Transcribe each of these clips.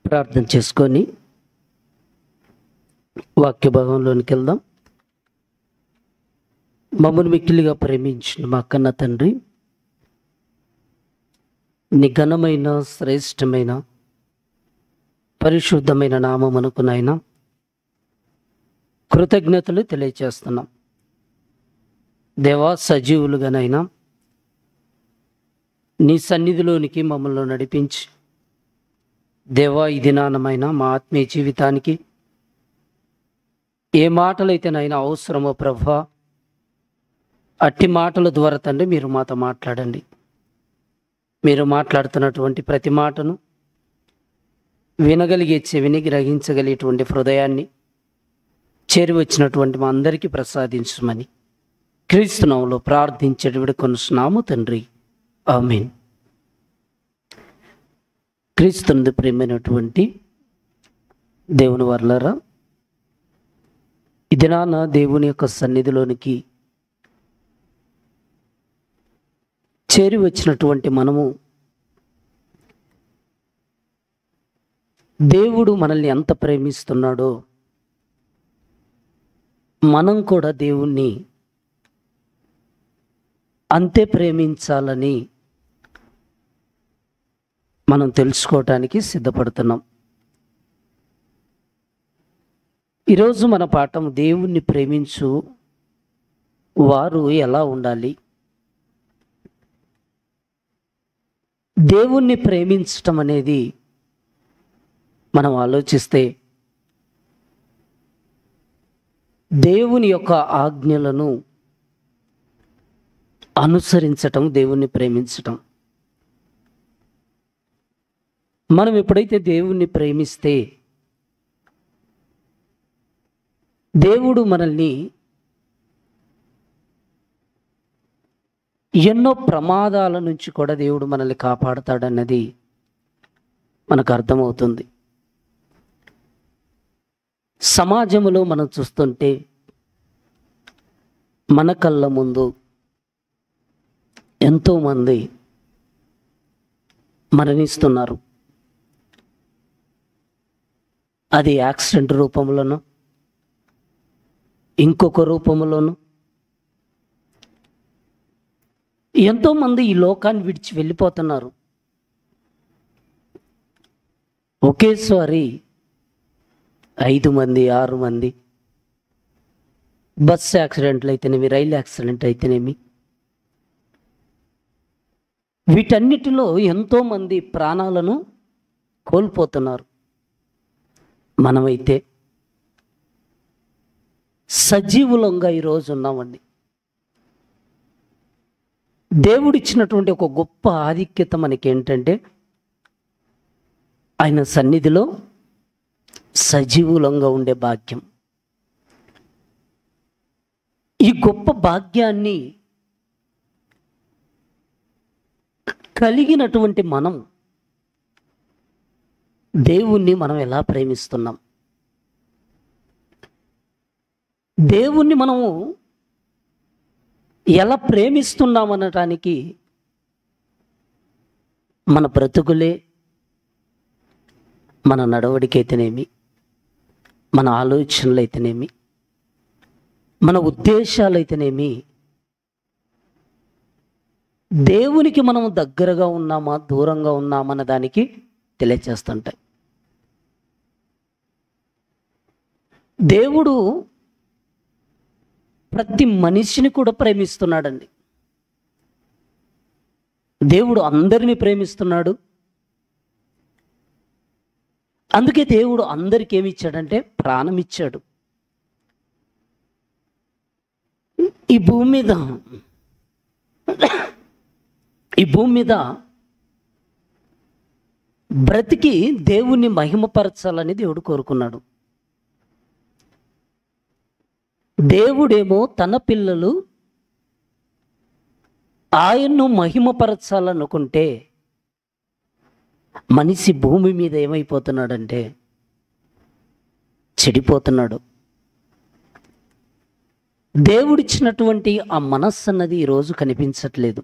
ప్రార్థన చేసుకొని వాక్య భాగంలోనికి వెళ్దాం. మమ్మల్ని మిక్కిలిగా ప్రేమించిన మా కన్న తండ్రి, నీ ఘనమైన శ్రేష్టమైన పరిశుద్ధమైన నామమునకు నాయన కృతజ్ఞతలు తెలియచేస్తున్నాం. దేవా, సజీవులుగానైనా నీ సన్నిధిలోనికి మమ్మల్ని నడిపించి, దేవా, ఈ దినానమైన మా ఆత్మీయ జీవితానికి ఏ మాటలైతేనైనా అవసరమో ప్రభువా, అట్టి మాటల ద్వారా తండ్రి మీరు మాతో మాట్లాడండి. మీరు మాట్లాడుతున్నటువంటి ప్రతి మాటను వినగలిగే చెవిని, గ్రహించగలిగేటువంటి హృదయాన్ని చేరివచ్చినటువంటి మా అందరికీ ప్రసాదించమని క్రీస్తు నామములో ప్రార్థించేటి వేడుకొనుచున్నాము తండ్రి, ఆమేన్. క్రీస్తునందు ప్రియమైనటువంటి దేవుని వర్లారా, ఈ దినాన దేవుని యొక్క సన్నిధిలోనికి చేరి వచ్చినటువంటి మనము దేవుడు మనల్ని ఎంత ప్రేమిస్తున్నాడో మనం కూడా దేవుణ్ణి అంతే ప్రేమించాలని మనం తెలుసుకోవటానికి సిద్ధపడుతున్నాం. ఈరోజు మన పాఠం దేవుణ్ణి ప్రేమించు వారు ఎలా ఉండాలి. దేవుణ్ణి ప్రేమించటం అనేది మనం ఆలోచిస్తే దేవుని యొక్క ఆజ్ఞలను అనుసరించటం దేవుణ్ణి ప్రేమించటం. మనం ఎప్పుడైతే దేవుణ్ణి ప్రేమిస్తే దేవుడు మనల్ని ఎన్నో ప్రమాదాల నుంచి కూడా దేవుడు మనల్ని కాపాడుతాడన్నది మనకు అర్థమవుతుంది. సమాజంలో మనం చూస్తుంటే మన కళ్ళ ముందు ఎంతోమంది మరణిస్తున్నారు. అది యాక్సిడెంట్ రూపంలోనూ, ఇంకొక రూపంలోనూ ఎంతోమంది ఈ లోకాన్ని విడిచి వెళ్ళిపోతున్నారు. ఒకేసారి 5 మంది, 6 మంది బస్ యాక్సిడెంట్లు అయితేనేమి, రైలు యాక్సిడెంట్ అయితేనేమి, వీటన్నిటిలో ఎంతోమంది ప్రాణాలను కోల్పోతున్నారు. మనమైతే సజీవులంగా ఈరోజు ఉన్నామండి. దేవుడిచ్చినటువంటి ఒక గొప్ప ఆధిక్యత మనకి ఏంటంటే ఆయన సన్నిధిలో సజీవులంగా ఉండే భాగ్యం. ఈ గొప్ప భాగ్యాన్ని కలిగినటువంటి మనం దేవుణ్ణి మనం ఎలా ప్రేమిస్తున్నాం? దేవుణ్ణి మనము ఎలా ప్రేమిస్తున్నామనటానికి మన బ్రతుకులే, మన నడవడికైతేనేమి, మన ఆలోచనలు అయితేనేమి, మన ఉద్దేశాలు అయితేనేమి, దేవునికి మనం దగ్గరగా ఉన్నామా దూరంగా ఉన్నామన్న దానికి తెలియచేస్తుంటాయి. దేవుడు ప్రతి మనిషిని కూడా ప్రేమిస్తున్నాడండి. దేవుడు అందరినీ ప్రేమిస్తున్నాడు. అందుకే దేవుడు అందరికి ఏమి ఇచ్చాడంటే ప్రాణం ఇచ్చాడు. ఈ భూమి మీద బ్రతికి దేవుణ్ణి మహిమపరచాలని దేవుడు కోరుకున్నాడు. దేవుడేమో తన పిల్లలు ఆయన్ను మహిమపరచాలనుకుంటే మనిషి భూమి మీద ఏమైపోతున్నాడంటే చెడిపోతున్నాడు. దేవుడిచ్చినటువంటి ఆ మనస్సు అన్నది ఈరోజు కనిపించట్లేదు.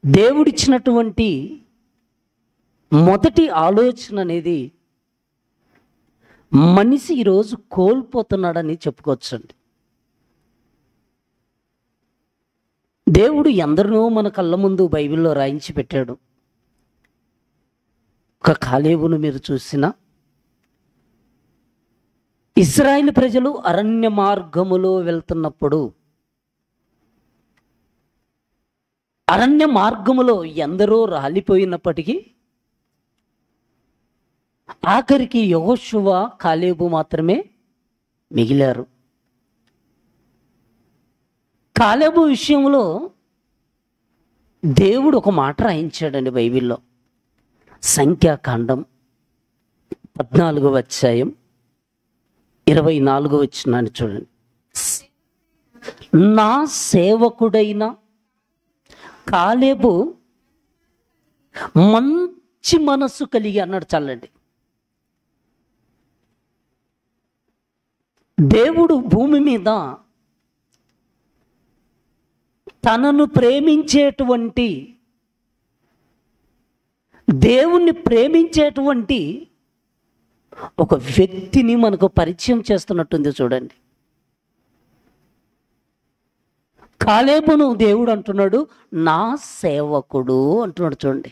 దేవుడిచ్చినటువంటి మొదటి ఆలోచన అనేది మనిషి ఈరోజు కోల్పోతున్నాడని చెప్పుకోవచ్చండి. దేవుడు ఎందరినో మన కళ్ళ ముందు బైబిల్లో రాయించి పెట్టాడు. ఒక కాలేబును మీరు చూసినా, ఇశ్రాయేలు ప్రజలు అరణ్య మార్గములో వెళ్తున్నప్పుడు అరణ్య మార్గములో ఎందరో రాలిపోయినప్పటికీ ఆఖరికి యెహోషువ, కాలేబు మాత్రమే మిగిలారు. కాలేబు విషయంలో దేవుడు ఒక మాట రాయించాడండి బైబిల్లో. సంఖ్యాకాండం 14వ అధ్యాయం 24వ వచనాన్ని చూడండి. నా సేవకుడైన కాలేబు మంచి మనస్సు కలిగి అన్నాడు. చాలండి. దేవుడు భూమి మీద తనను ప్రేమించేటువంటి, దేవుణ్ణి ప్రేమించేటువంటి ఒక వ్యక్తిని మనకు పరిచయం చేస్తున్నట్టుంది. చూడండి, కాలేబును దేవుడు అంటున్నాడు నా సేవకుడు అంటున్నాడు. చూడండి,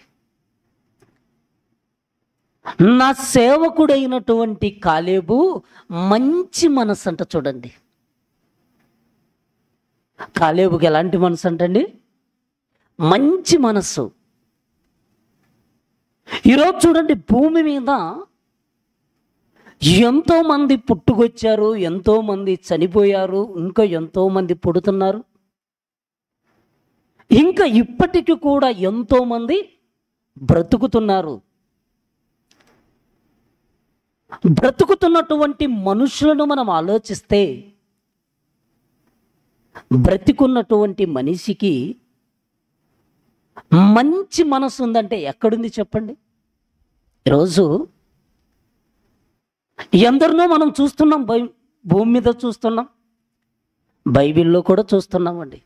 నా సేవకుడైనటువంటి కాలేబు మంచి మనసు అంట. చూడండి, కాలేబుకి ఎలాంటి మనసు అంటండి? మంచి మనస్సు. ఈరోజు చూడండి, భూమి మీద ఎంతోమంది పుట్టుకొచ్చారు, ఎంతోమంది చనిపోయారు, ఇంకా ఎంతోమంది పుడుతున్నారు, ఇంకా ఇప్పటికీ కూడా ఎంతోమంది బ్రతుకుతున్నారు. బ్రతుకుతున్నటువంటి మనుషులను మనం ఆలోచిస్తే, బ్రతికున్నటువంటి మనిషికి మంచి మనసు ఉందంటే ఎక్కడుంది చెప్పండి? ఈరోజు ఎందరినో మనం చూస్తున్నాం, భూమి మీద చూస్తున్నాం, బైబిల్లో కూడా చూస్తున్నామండి.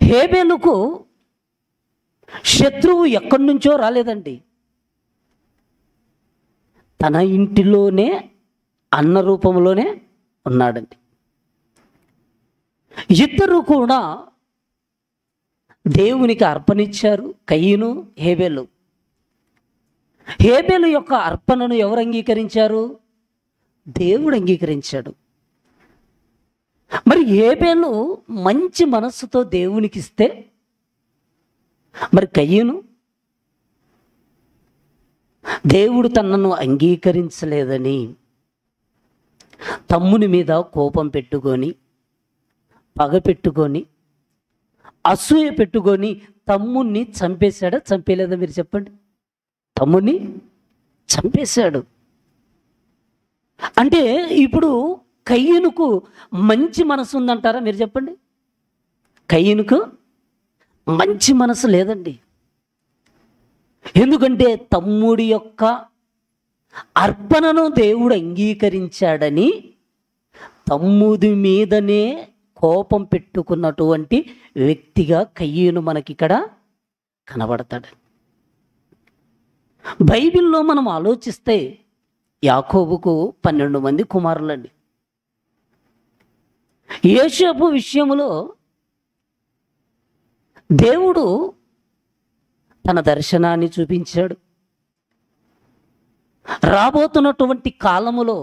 హేబేలుకు శత్రువు ఎక్కడి నుంచో రాలేదండి. తన ఇంటిలోనే అన్న రూపంలోనే ఉన్నాడండి. ఇద్దరు కూడా దేవునికి అర్పణిచ్చారు, కయీను, హేబేలు. హేబేలు యొక్క అర్పణను ఎవరు అంగీకరించారు? దేవుడు అంగీకరించాడు. మరి హేబేలు మంచి మనస్సుతో దేవునికి ఇస్తే, మరి కయీను దేవుడు తనను అంగీకరించలేదని తమ్ముని మీద కోపం పెట్టుకొని, పగ పెట్టుకొని, అసూయ పెట్టుకొని తమ్ముణ్ణి చంపేశాడా? చంపేలేదా? మీరు చెప్పండి. తమ్ముణ్ణి చంపేశాడు. అంటే ఇప్పుడు కయీనుకు మంచి మనసు ఉందంటారా? మీరు చెప్పండి. కయీనుకు మంచి మనసు లేదండి. ఎందుకంటే తమ్ముడి యొక్క అర్పణను దేవుడు అంగీకరించాడని తమ్ముడి మీదనే కోపం పెట్టుకున్నటువంటి వ్యక్తిగా కయీను మనకిక్కడ కనబడతాడు. బైబిల్లో మనం ఆలోచిస్తే యాకోబుకు 12 మంది కుమారులండి. యోసేపు విషయంలో దేవుడు తన దర్శనాన్ని చూపించాడు. రాబోతున్నటువంటి కాలములో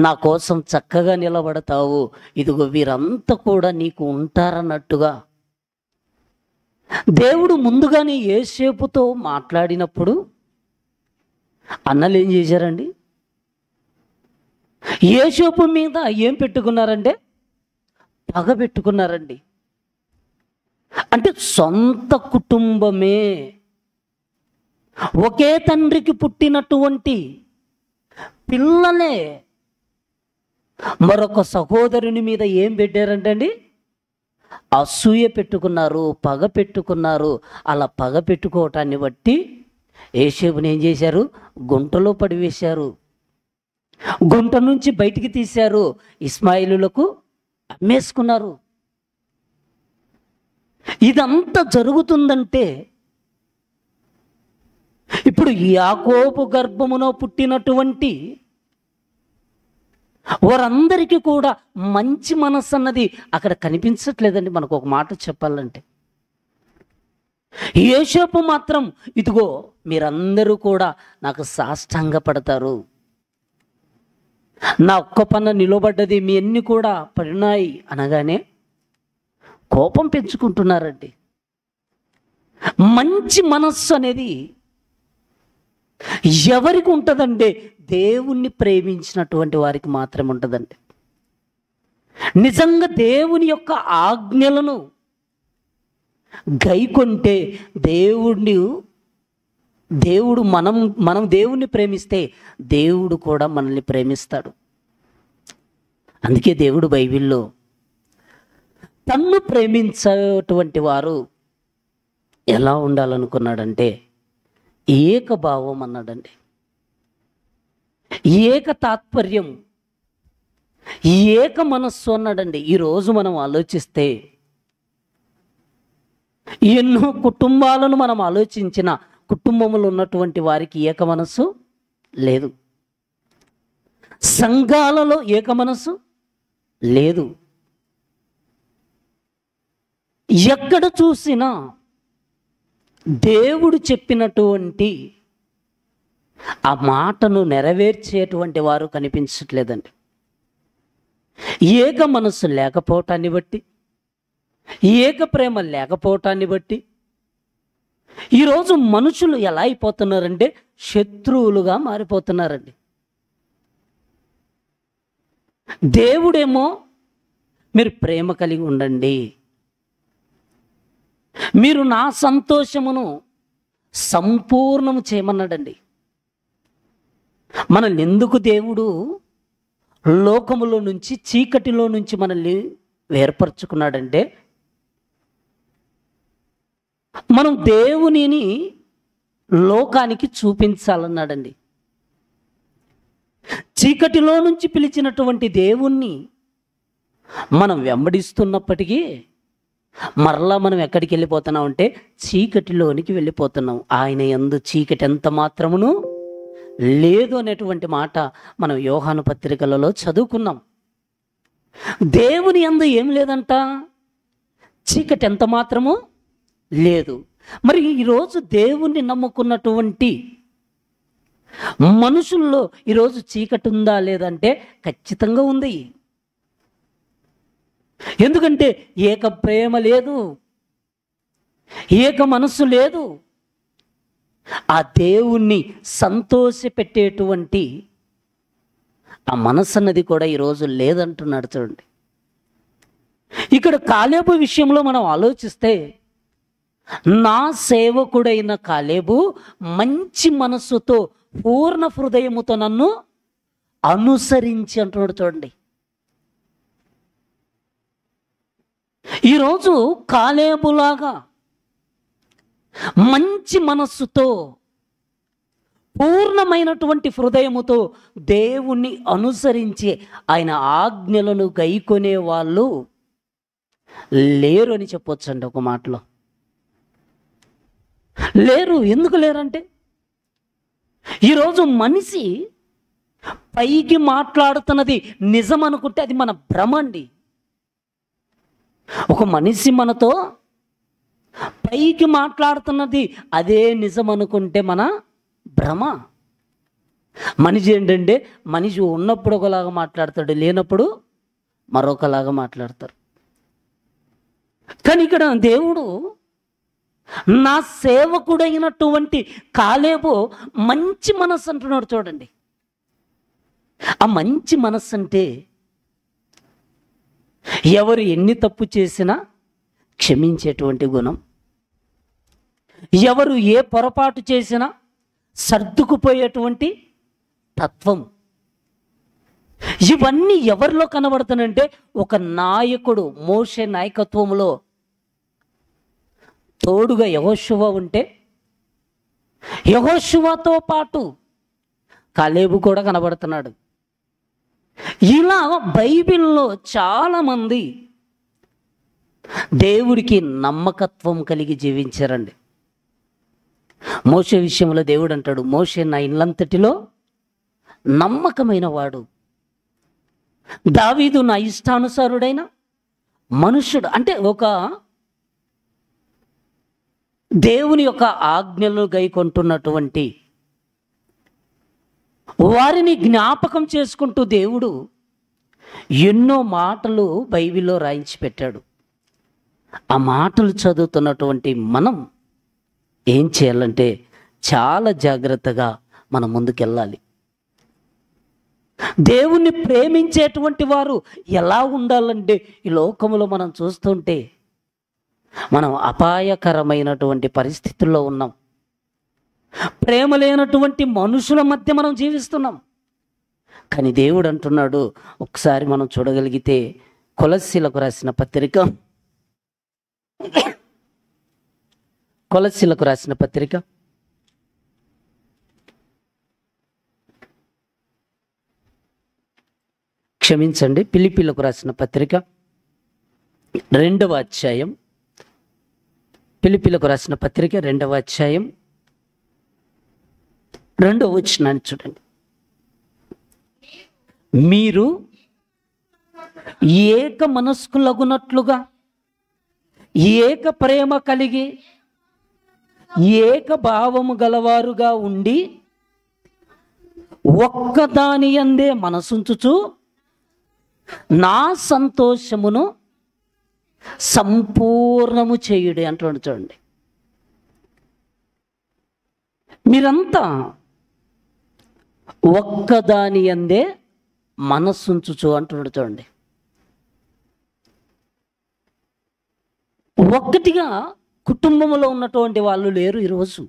నా కోసం చక్కగా నిలబడతావు, ఇదిగో వీరంతా కూడా నీకు ఉంటారన్నట్టుగా దేవుడు ముందుగానే యోసేపుతో మాట్లాడినప్పుడు అన్నలు ఏం చేశారండి? యోసేపు మీద ఏం పెట్టుకున్నారంటే పగ పెట్టుకున్నారండి. అంటే సొంత కుటుంబమే, ఒకే తండ్రికి పుట్టినటువంటి పిల్లలే మరొక సహోదరుని మీద ఏం పెట్టారంటే అండి? అసూయ పెట్టుకున్నారు, పగ పెట్టుకున్నారు. అలా పగ పెట్టుకోవటాన్ని బట్టి యోసేపుని ఏం చేశారు? గుంటలో పడివేశారు. గుంట నుంచి బయటికి తీశారు, ఇస్మాయిలులకు అమ్మేసుకున్నారు. ఇదంతా జరుగుతుందంటే ఇప్పుడు యాకోబు గర్భములో పుట్టినటువంటి వారందరికీ కూడా మంచి మనస్సు అన్నది అక్కడ కనిపించట్లేదండి. మనకు ఒక మాట చెప్పాలంటే యోసేపు మాత్రం, ఇదిగో మీరందరూ కూడా నాకు సాష్టాంగ పడతారు, నా ఒక్క పన్న నిలబడ్డది, మీ అన్ని కూడా పడినాయి అనగానే కోపం పెంచుకుంటున్నారండి. మంచి మనస్సు అనేది ఎవరికి ఉంటుందంటే దేవుణ్ణి ప్రేమించినటువంటి వారికి మాత్రమే ఉంటుందండి. నిజంగా దేవుని యొక్క ఆజ్ఞలను గైకొంటే దేవుడు మనం దేవుణ్ణి ప్రేమిస్తే దేవుడు కూడా మనల్ని ప్రేమిస్తాడు. అందుకే దేవుడు బైబిల్లో తన్ను ప్రేమించేటువంటి వారు ఎలా ఉండాలనుకున్నాడంటే ఏకభావం అన్నాడండి, ఏక తాత్పర్యం, ఏక మనస్సు అన్నాడండి. ఈరోజు మనం ఆలోచిస్తే ఎన్నో కుటుంబాలను మనం ఆలోచించిన కుటుంబంలో ఉన్నటువంటి వారికి ఏక మనస్సు లేదు, సంఘాలలో ఏక మనస్సు లేదు. ఎక్కడ చూసినా దేవుడు చెప్పినటువంటి ఆ మాటను నెరవేర్చేటువంటి వారు కనిపించట్లేదండి. ఏక మనస్సు లేకపోవటాన్ని బట్టి, ఏక ప్రేమ లేకపోవటాన్ని బట్టి ఈరోజు మనుషులు ఎలా అయిపోతున్నారంటే శత్రువులుగా మారిపోతున్నారండి. దేవుడేమో మీరు ప్రేమ కలిగి ఉండండి, మీరు నా సంతోషమును సంపూర్ణము చేయమన్నాడండి. మనల్ని ఎందుకు దేవుడు లోకములో నుంచి, చీకటిలో నుంచి మనల్ని వేర్పరచుకున్నాడంటే మనం దేవునిని లోకానికి చూపించాలన్నాడండి. చీకటిలో నుంచి పిలిచినటువంటి దేవుణ్ణి మనం వెంబడిస్తున్నప్పటికీ మరలా మనం ఎక్కడికి వెళ్ళిపోతున్నాం అంటే చీకటిలోనికి వెళ్ళిపోతున్నాం. ఆయన యందు చీకటి ఎంత మాత్రమును లేదు అనేటువంటి మాట మనం యోహాను పత్రికలలో చదువుకున్నాం. దేవుని యందు ఏం లేదంట, చీకటి ఎంత మాత్రము లేదు. మరి ఈరోజు దేవుణ్ణి నమ్ముకున్నటువంటి మనుషుల్లో ఈరోజు చీకటి ఉందా లేదంటే ఖచ్చితంగా ఉంది. ఎందుకంటే ఏక ప్రేమ లేదు, ఏక మనస్సు లేదు. ఆ దేవుణ్ణి సంతోషపెట్టేటువంటి ఆ మనస్సు అన్నది కూడా ఈరోజు లేదంటున్నాడు. చూడండి, ఇక్కడ కాలేబు విషయంలో మనం ఆలోచిస్తే నా సేవకుడైన కాలేబు మంచి మనస్సుతో పూర్ణ హృదయముతో నన్ను అనుసరించి అంటున్నాడు. చూడండి, ఈరోజు కాలేబులాగా మంచి మనస్సుతో పూర్ణమైనటువంటి హృదయముతో దేవుణ్ణి అనుసరించి ఆయన ఆజ్ఞలను గైకొనే వాళ్ళు లేరు అని చెప్పొచ్చండి. ఒక మాటలో లేరు. ఎందుకు లేరంటే ఈరోజు మనిషి పైకి మాట్లాడుతున్నది నిజం అనుకుంటే అది మన భ్రమ అండి. ఒక మనిషి మనతో పైకి మాట్లాడుతున్నది అదే నిజం అనుకుంటే మన భ్రమ. మనిషి ఏంటంటే మనిషి ఉన్నప్పుడు ఒకలాగా మాట్లాడతాడు, లేనప్పుడు మరొకలాగా మాట్లాడతారు. కానీ ఇక్కడ దేవుడు నా సేవకుడైనటువంటి కాలేబు మంచి మనస్సు అంటున్నాడు. చూడండి, ఆ మంచి మనస్సు అంటే ఎవరు ఎన్ని తప్పు చేసినా క్షమించేటువంటి గుణం, ఎవరు ఏ పొరపాటు చేసినా సర్దుకుపోయేటువంటి తత్వం. ఇవన్నీ ఎవరిలో కనబడుతానంటే ఒక నాయకుడు మోషే నాయకత్వంలో తోడుగా యెహోషువ ఉంటే యెహోషువతో పాటు కాలేబు కూడా కనబడుతున్నాడు. ఇలా బైబిల్లో చాలామంది దేవుడికి నమ్మకత్వం కలిగి జీవించారండి. మోషే విషయంలో దేవుడు అంటాడు, మోషే నా ఇల్లంతటిలో నమ్మకమైన వాడు, దావీదు నా ఇష్టానుసారుడైన మనుష్యుడు. అంటే ఒక దేవుని యొక్క ఆజ్ఞలను గైకొంటున్నటువంటి వారిని జ్ఞాపకం చేసుకుంటూ దేవుడు ఎన్నో మాటలు బైబిల్లో రాయించి పెట్టాడు. ఆ మాటలు చదువుతున్నటువంటి మనం ఏం చేయాలంటే చాలా జాగ్రత్తగా మనం ముందుకెళ్ళాలి. దేవుణ్ణి ప్రేమించేటువంటి వారు ఎలా ఉండాలంటే ఈ లోకములో మనం చూస్తుంటే మనం అపాయకరమైనటువంటి పరిస్థితుల్లో ఉన్నాం. ప్రేమ లేనటువంటి మనుషుల మధ్య మనం జీవిస్తున్నాం. కానీ దేవుడు అంటున్నాడు, ఒకసారి మనం చూడగలిగితే కొలస్సీలకు రాసిన పత్రిక 2 ఫిలిప్పీలకు రాసిన పత్రిక 2వ అధ్యాయం, ఫిలిప్పీలకు రాసిన పత్రిక 2వ అధ్యాయం 2వ వచనాన్ని చూడండి. మీరు ఏక మనస్కులగునట్లుగా ఏక ప్రేమ కలిగి ఏక భావము గలవారుగా ఉండి ఒక్కదాని యందే మనసుంచుచు నా సంతోషమును సంపూర్ణము చేయుడి అంటున్నాడు. చూడండి, మీరంతా ఒక్కదాని యందే మనస్సుంచుచు అంటున్నాడు. చూడండి, ఒక్కటిగా కుటుంబంలో ఉన్నటువంటి వాళ్ళు లేరు ఈరోజు.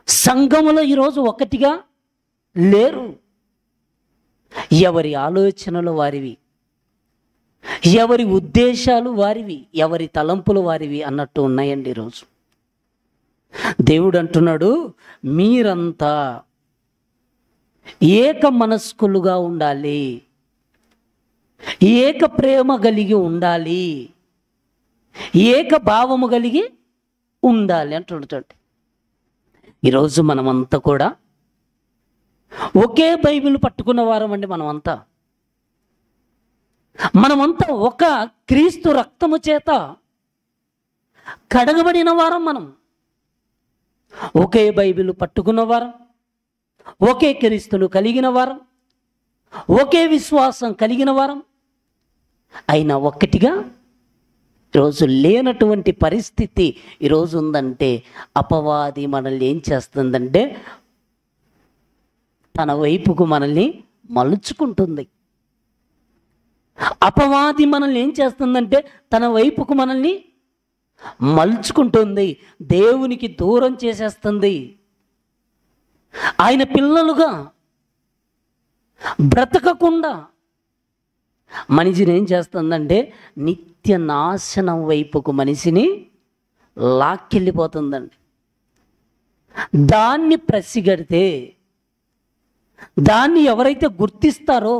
సంఘములో ఈరోజు ఒకటిగా లేరు. ఎవరి ఆలోచనలు వారివి, ఎవరి ఉద్దేశాలు వారివి, ఎవరి తలంపులు వారివి అన్నట్టు ఉన్నాయండి ఈరోజు. దేవుడు అంటున్నాడు, మీరంతా ఏక మనస్కులుగా ఉండాలి, ఏక ప్రేమ కలిగి ఉండాలి, ఏక భావము కలిగి ఉండాలి అంటున్నాడు. ఈరోజు మనమంతా కూడా ఒకే బైబిల్ పట్టుకున్న వారం అండి. మనమంతా ఒక క్రీస్తు రక్తము చేత కడగబడిన వారం. మనం ఒకే బైబిల్ పట్టుకున్న వారం, ఒకే క్రీస్తును కలిగిన వారం, ఒకే విశ్వాసం కలిగిన వారం. అయినా ఒక్కటిగా ఈరోజు లేనటువంటి పరిస్థితి ఈరోజు ఉందంటే అపవాది మనల్ని ఏం చేస్తుందంటే తన వైపుకు మనల్ని మలుచుకుంటుంది. అపవాది మనల్ని ఏం చేస్తుందంటే తన వైపుకు మనల్ని మలుచుకుంటుంది, దేవునికి దూరం చేసేస్తుంది. ఆయన పిల్లలుగా బ్రతకకుండా మనిషిని ఏం చేస్తుందంటే నిత్య నాశనం వైపుకు మనిషిని లాక్కెళ్ళిపోతుందండి. దాన్ని పసిగడితే, దాన్ని ఎవరైతే గుర్తిస్తారో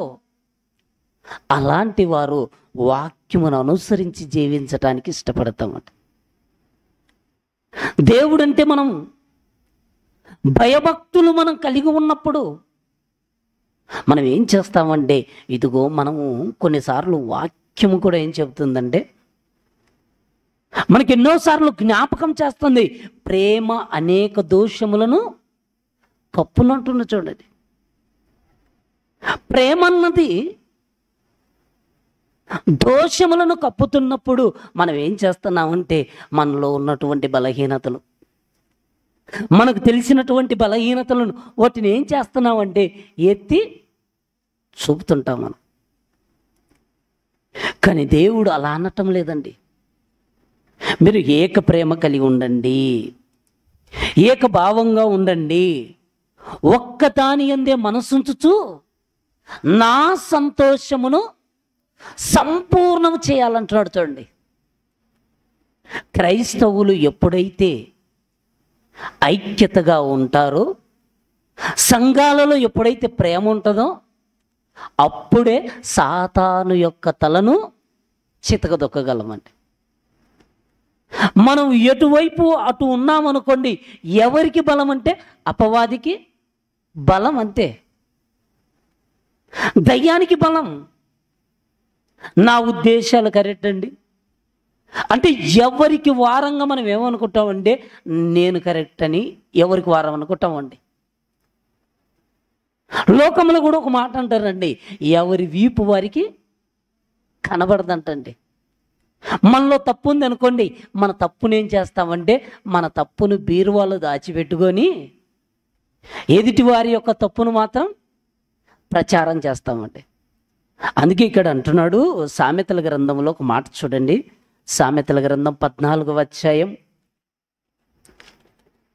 అలాంటి వారు వాక్యమును అనుసరించి జీవించటానికి ఇష్టపడతామట. దేవుడంటే మనం భయభక్తులు మనం కలిగి ఉన్నప్పుడు మనం ఏం చేస్తామంటే, ఇదిగో మనము కొన్నిసార్లు వాక్యము కూడా ఏం చెబుతుందంటే మనకి ఎన్నోసార్లు జ్ఞాపకం చేస్తుంది, ప్రేమ అనేక దోషములను కప్పునంటున్న. చూడండి, ప్రేమ అన్నది దోషములను కప్పుతున్నప్పుడు మనం ఏం చేస్తున్నామంటే మనలో ఉన్నటువంటి బలహీనతలు, మనకు తెలిసినటువంటి బలహీనతలను వాటిని ఏం చేస్తున్నామంటే ఎత్తి చూపుతుంటాం మనం. కానీ దేవుడు అలా అనటం లేదండి. మీరు ఏక ప్రేమ కలిగి ఉండండి, ఏక భావంగా ఉండండి, ఒక్కదాని యందే మనసుంచుచు నా సంతోషమును సంపూర్ణం చేయాలంటున్నాడు. చూడండి, క్రైస్తవులు ఎప్పుడైతే ఐక్యతగా ఉంటారో, సంఘాలలో ఎప్పుడైతే ప్రేమ ఉంటుందో అప్పుడే సాతాను యొక్క తలను చితకదొక్కగలమండి. మనం ఎటువైపు అటు ఉన్నామనుకోండి, ఎవరికి బలం అంటే అపవాదికి బలం, అంతే. దయ్యానికి బలం. నా ఉద్దేశాలు కరెక్ట్ అండి. అంటే ఎవరికి వారంగా మనం ఏమనుకుంటామంటే నేను కరెక్ట్ అని ఎవరికి వారం అనుకుంటామండి. లోకంలో కూడా ఒక మాట అంటారండి, ఎవరి వీపు వారికి కనబడదంటండి. మనలో తప్పు ఉంది అనుకోండి, మన తప్పును ఏం చేస్తామంటే మన తప్పును బీరువాలో దాచిపెట్టుకొని ఎదుటి వారి యొక్క తప్పును మాత్రం ప్రచారం చేస్తామండి. అందుకే ఇక్కడ అంటున్నాడు సామెతల గ్రంథంలో ఒక మాట చూడండి. సామెతల గ్రంథం 14వ అధ్యాయం,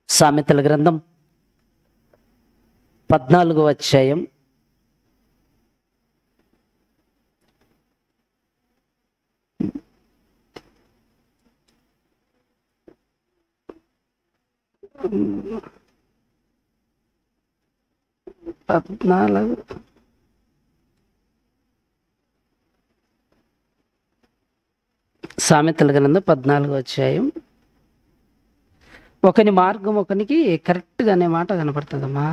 సామెతల గ్రంథం 14వ అధ్యాయం 14 సామెతల గ్రంథం 14వ అధ్యాయం. ఒకని మార్గం ఒకనికి కరెక్ట్గా అనే మాట కనపడుతుందమ్మా.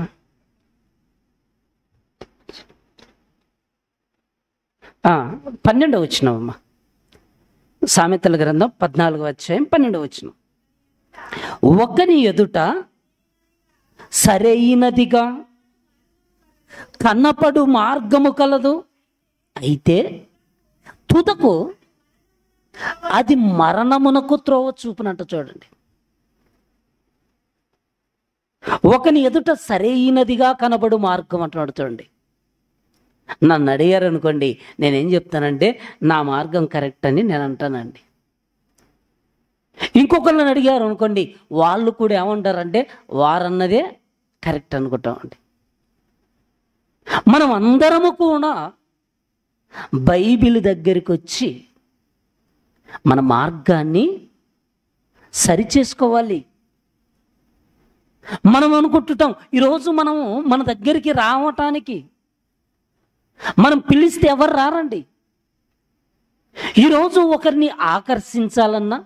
ఆ, 12వ వచనమమ్మా. సామెతల గ్రంథం 14వ అధ్యాయం 12వ వచనం. ఒకని ఎదుట సరైనదిగా కనపడు మార్గము కలదు, అయితే తుదకు అది మరణమునకు త్రోవ చూపునట్టు. చూడండి, ఒకని ఎదుట సరైనదిగా కనబడు మార్గం అంటున్నాడు. చూడండి, నన్ను అడిగారు అనుకోండి, నేనేం చెప్తానంటే నా మార్గం కరెక్ట్ అని నేను అంటానండి. ఇంకొకరిని అడిగారు అనుకోండి, వాళ్ళు కూడా ఏమంటారంటే వారన్నదే కరెక్ట్ అనుకుంటామండి. మనం అందరము కూడా బైబిల్ దగ్గరికి వచ్చి మన మార్గాన్ని సరిచేసుకోవాలి. మనం అనుకుంటుంటాం ఈరోజు మనము మన దగ్గరికి రావటానికి మనం పిలిస్తే ఎవరు రారండి. ఈరోజు ఒకరిని ఆకర్షించాలన్నా,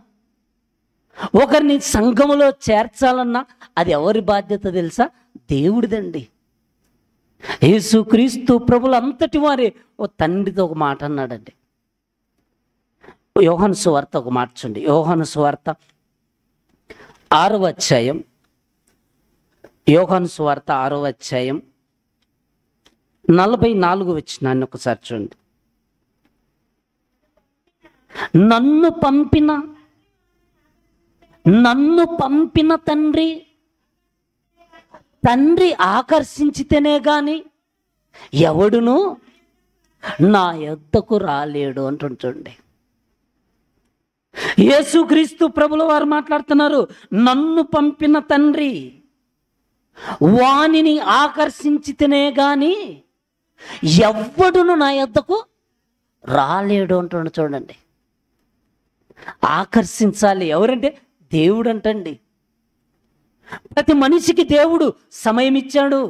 ఒకరిని సంఘములో చేర్చాలన్నా అది ఎవరి బాధ్యత తెలుసా? దేవుడిదండి. యేసుక్రీస్తు ప్రభులు అంతటి వారే ఓ తండ్రితో ఒక మాట అన్నాడండి. యోహాను సువార్త ఒక మాట చూడండి. యోహాను సువార్త 6వ అధ్యాయం, యోహాను సువార్త 6వ అధ్యాయం 44 వచనాన్ని ఒకసారి చూడండి. నన్ను పంపిన తండ్రి ఆకర్షించితేనే గాని ఎవడును నా యొద్దకు రాలేడు అంటుంచండి. యేసుక్రీస్తు ప్రభుల వారు మాట్లాడుతున్నారు, నన్ను పంపిన తండ్రి వానిని ఆకర్షించితేనే గాని ఎవ్వడును నా యొద్దకు రాలేడు అంటుండు. చూడండి, ఆకర్షించాలి. ఎవరంటే దేవుడు అంటండి. ప్రతి మనిషికి దేవుడు సమయం ఇచ్చాడు.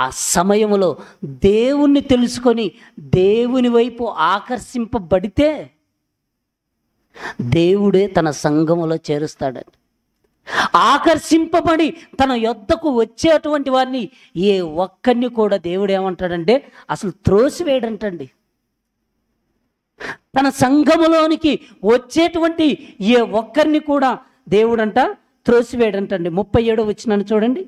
ఆ సమయంలో దేవుణ్ణి తెలుసుకొని దేవుని వైపు ఆకర్షింపబడితే దేవుడే తన సంఘములో చేరుస్తాడండి. ఆకర్షింపబడి తన యొద్దకు వచ్చేటువంటి వారిని ఏ ఒక్కరిని కూడా దేవుడు ఏమంటాడంటే అసలు త్రోసివేయడంటండి. తన సంఘములోనికి వచ్చేటువంటి ఏ ఒక్కరిని కూడా దేవుడంట త్రోసివేయడంటండి. 37వ వచనాన్ని చూడండి.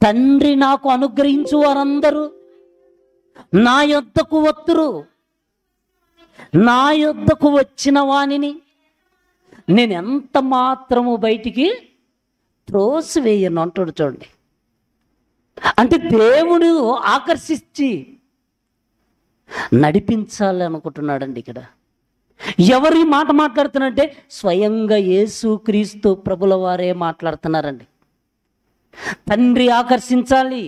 తండ్రి నాకు అనుగ్రహించు వారందరూ నా యొద్దకు వత్తురు, నా యొద్దకు వచ్చిన వానిని నేను ఎంత మాత్రము బయటికి త్రోసివేయను అంటాడు. చూడండి, అంటే దేవుడు ఆకర్షించి నడిపించాలి అనుకుంటున్నాడండి. ఇక్కడ ఎవరు ఈ మాట మాట్లాడుతున్నారంటే స్వయంగా యేసుక్రీస్తు ప్రభుల వారే మాట్లాడుతున్నారండి. తండ్రి ఆకర్షించాలి.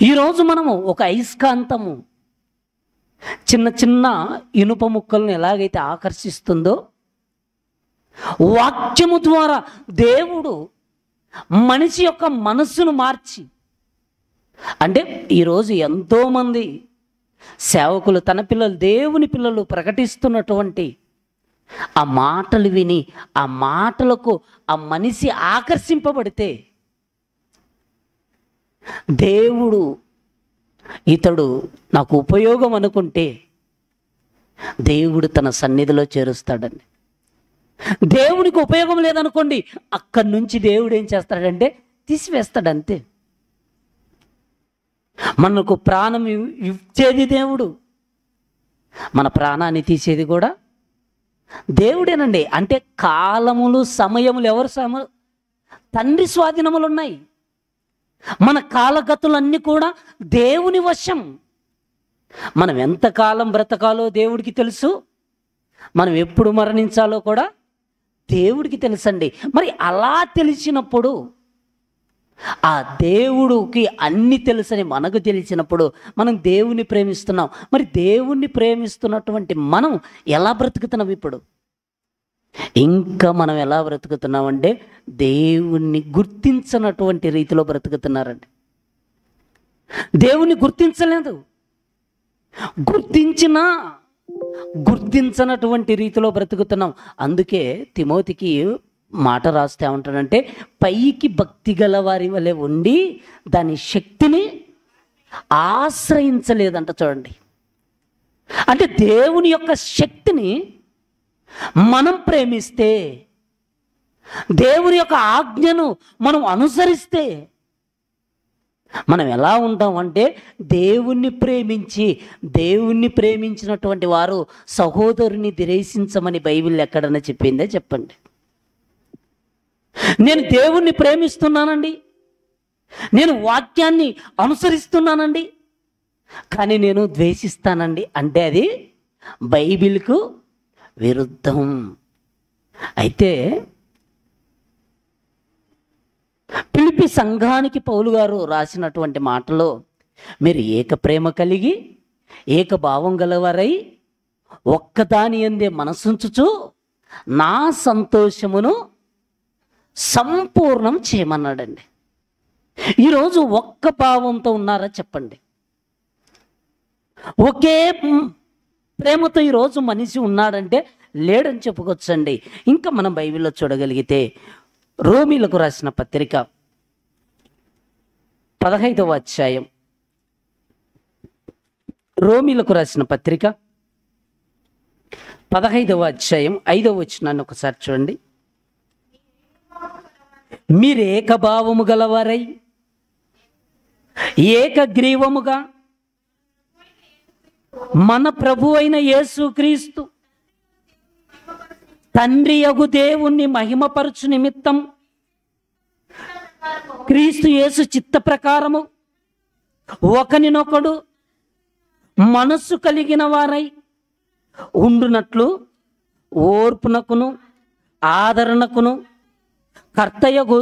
ఈరోజు మనము ఒక అయస్కాంతము చిన్న చిన్న ఇనుప ముక్కలను ఎలాగైతే ఆకర్షిస్తుందో, వాక్యము ద్వారా దేవుడు మనిషి యొక్క మనస్సును మార్చి అంటే ఈరోజు ఎంతోమంది సేవకులు తన పిల్లలు, దేవుని పిల్లలు ప్రకటిస్తున్నటువంటి ఆ మాటలు విని ఆ మాటలకు ఆ మనిషి ఆకర్షింపబడితే దేవుడు ఇతడు నాకు ఉపయోగం అనుకుంటే దేవుడు తన సన్నిధిలో చేరుస్తాడండి. దేవునికి ఉపయోగం లేదనుకోండి, అక్కడి నుంచి దేవుడు ఏం చేస్తాడంటే తీసివేస్తాడు అంతే. మనకు ప్రాణం ఇచ్చేది దేవుడు, మన ప్రాణాన్ని తీసేది కూడా దేవుడేనండి. అంటే కాలములు సమయములు ఎవరు తండ్రి స్వాధీనములు ఉన్నాయి. మన కాలగతులన్నీ కూడా దేవుని వశం. మనం ఎంతకాలం బ్రతకాలో దేవుడికి తెలుసు, మనం ఎప్పుడు మరణించాలో కూడా దేవుడికి తెలుసండి. మరి అలా తెలిసినప్పుడు, ఆ దేవుడికి అన్ని తెలుసని మనకు తెలిసినప్పుడు మనం దేవుణ్ణి ప్రేమిస్తున్నాం. మరి దేవుణ్ణి ప్రేమిస్తున్నటువంటి మనం ఎలా బ్రతుకుతున్నాం? ఇప్పుడు ఇంకా మనం ఎలా బ్రతుకుతున్నామంటే దేవుణ్ణి గుర్తించనటువంటి రీతిలో బ్రతుకుతున్నారండి. దేవుణ్ణి గుర్తించలేదు, గుర్తించనటువంటి రీతిలో బ్రతుకుతున్నాం. అందుకే తిమోతికి మాట రాస్తే ఏమంటాడంటే, పైకి భక్తి గల వారి వలె ఉండి దాని శక్తిని ఆశ్రయించలేదంట. చూడండి, అంటే దేవుని యొక్క శక్తిని మనం ప్రేమిస్తే, దేవుని యొక్క ఆజ్ఞను మనం అనుసరిస్తే మనం ఎలా ఉంటామంటే, దేవుణ్ణి ప్రేమించినటువంటి వారు సహోదరుని ద్వేషించమని బైబిల్ ఎక్కడన్నా చెప్పిందే చెప్పండి. నేను దేవుణ్ణి ప్రేమిస్తున్నానండి, నేను వాక్యాన్ని అనుసరిస్తున్నానండి, కానీ నేను ద్వేషిస్తానండి అంటే అది బైబిల్కు విరుద్ధం. అయితే ఫిలిప్పీ సంఘానికి పౌలు గారు రాసినటువంటి మాటలో, మీరు ఏక ప్రేమ కలిగి ఏక భావం గలవారై ఒక్కదాని యందే మనసుంచుచు నా సంతోషమును సంపూర్ణం చేయమన్నాడండి. ఈరోజు ఒక్క భావంతో ఉన్నారా చెప్పండి? ఒకే ప్రేమతో ఈరోజు మనిషి ఉన్నాడంటే లేడని చెప్పుకోవచ్చండి. ఇంకా మనం బైబిల్లో చూడగలిగితే రోమీలకు రాసిన పత్రిక 15వ అధ్యాయం, రోమీలకు రాసిన పత్రిక 15వ అధ్యాయం 5వ వచనాన్ని ఒకసారి చూడండి. మీరు ఏకభావము గలవారై ఏకగ్రీవముగా మన ప్రభు అయిన యేసుక్రీస్తు తండ్రి యగు దేవుణ్ణి మహిమపరచు నిమిత్తం క్రీస్తు యేసు చిత్త ప్రకారము ఒకనినొకడు మనస్సు కలిగిన వారై ఉండునట్లు ఓర్పునకును ఆదరణకును కర్తయగు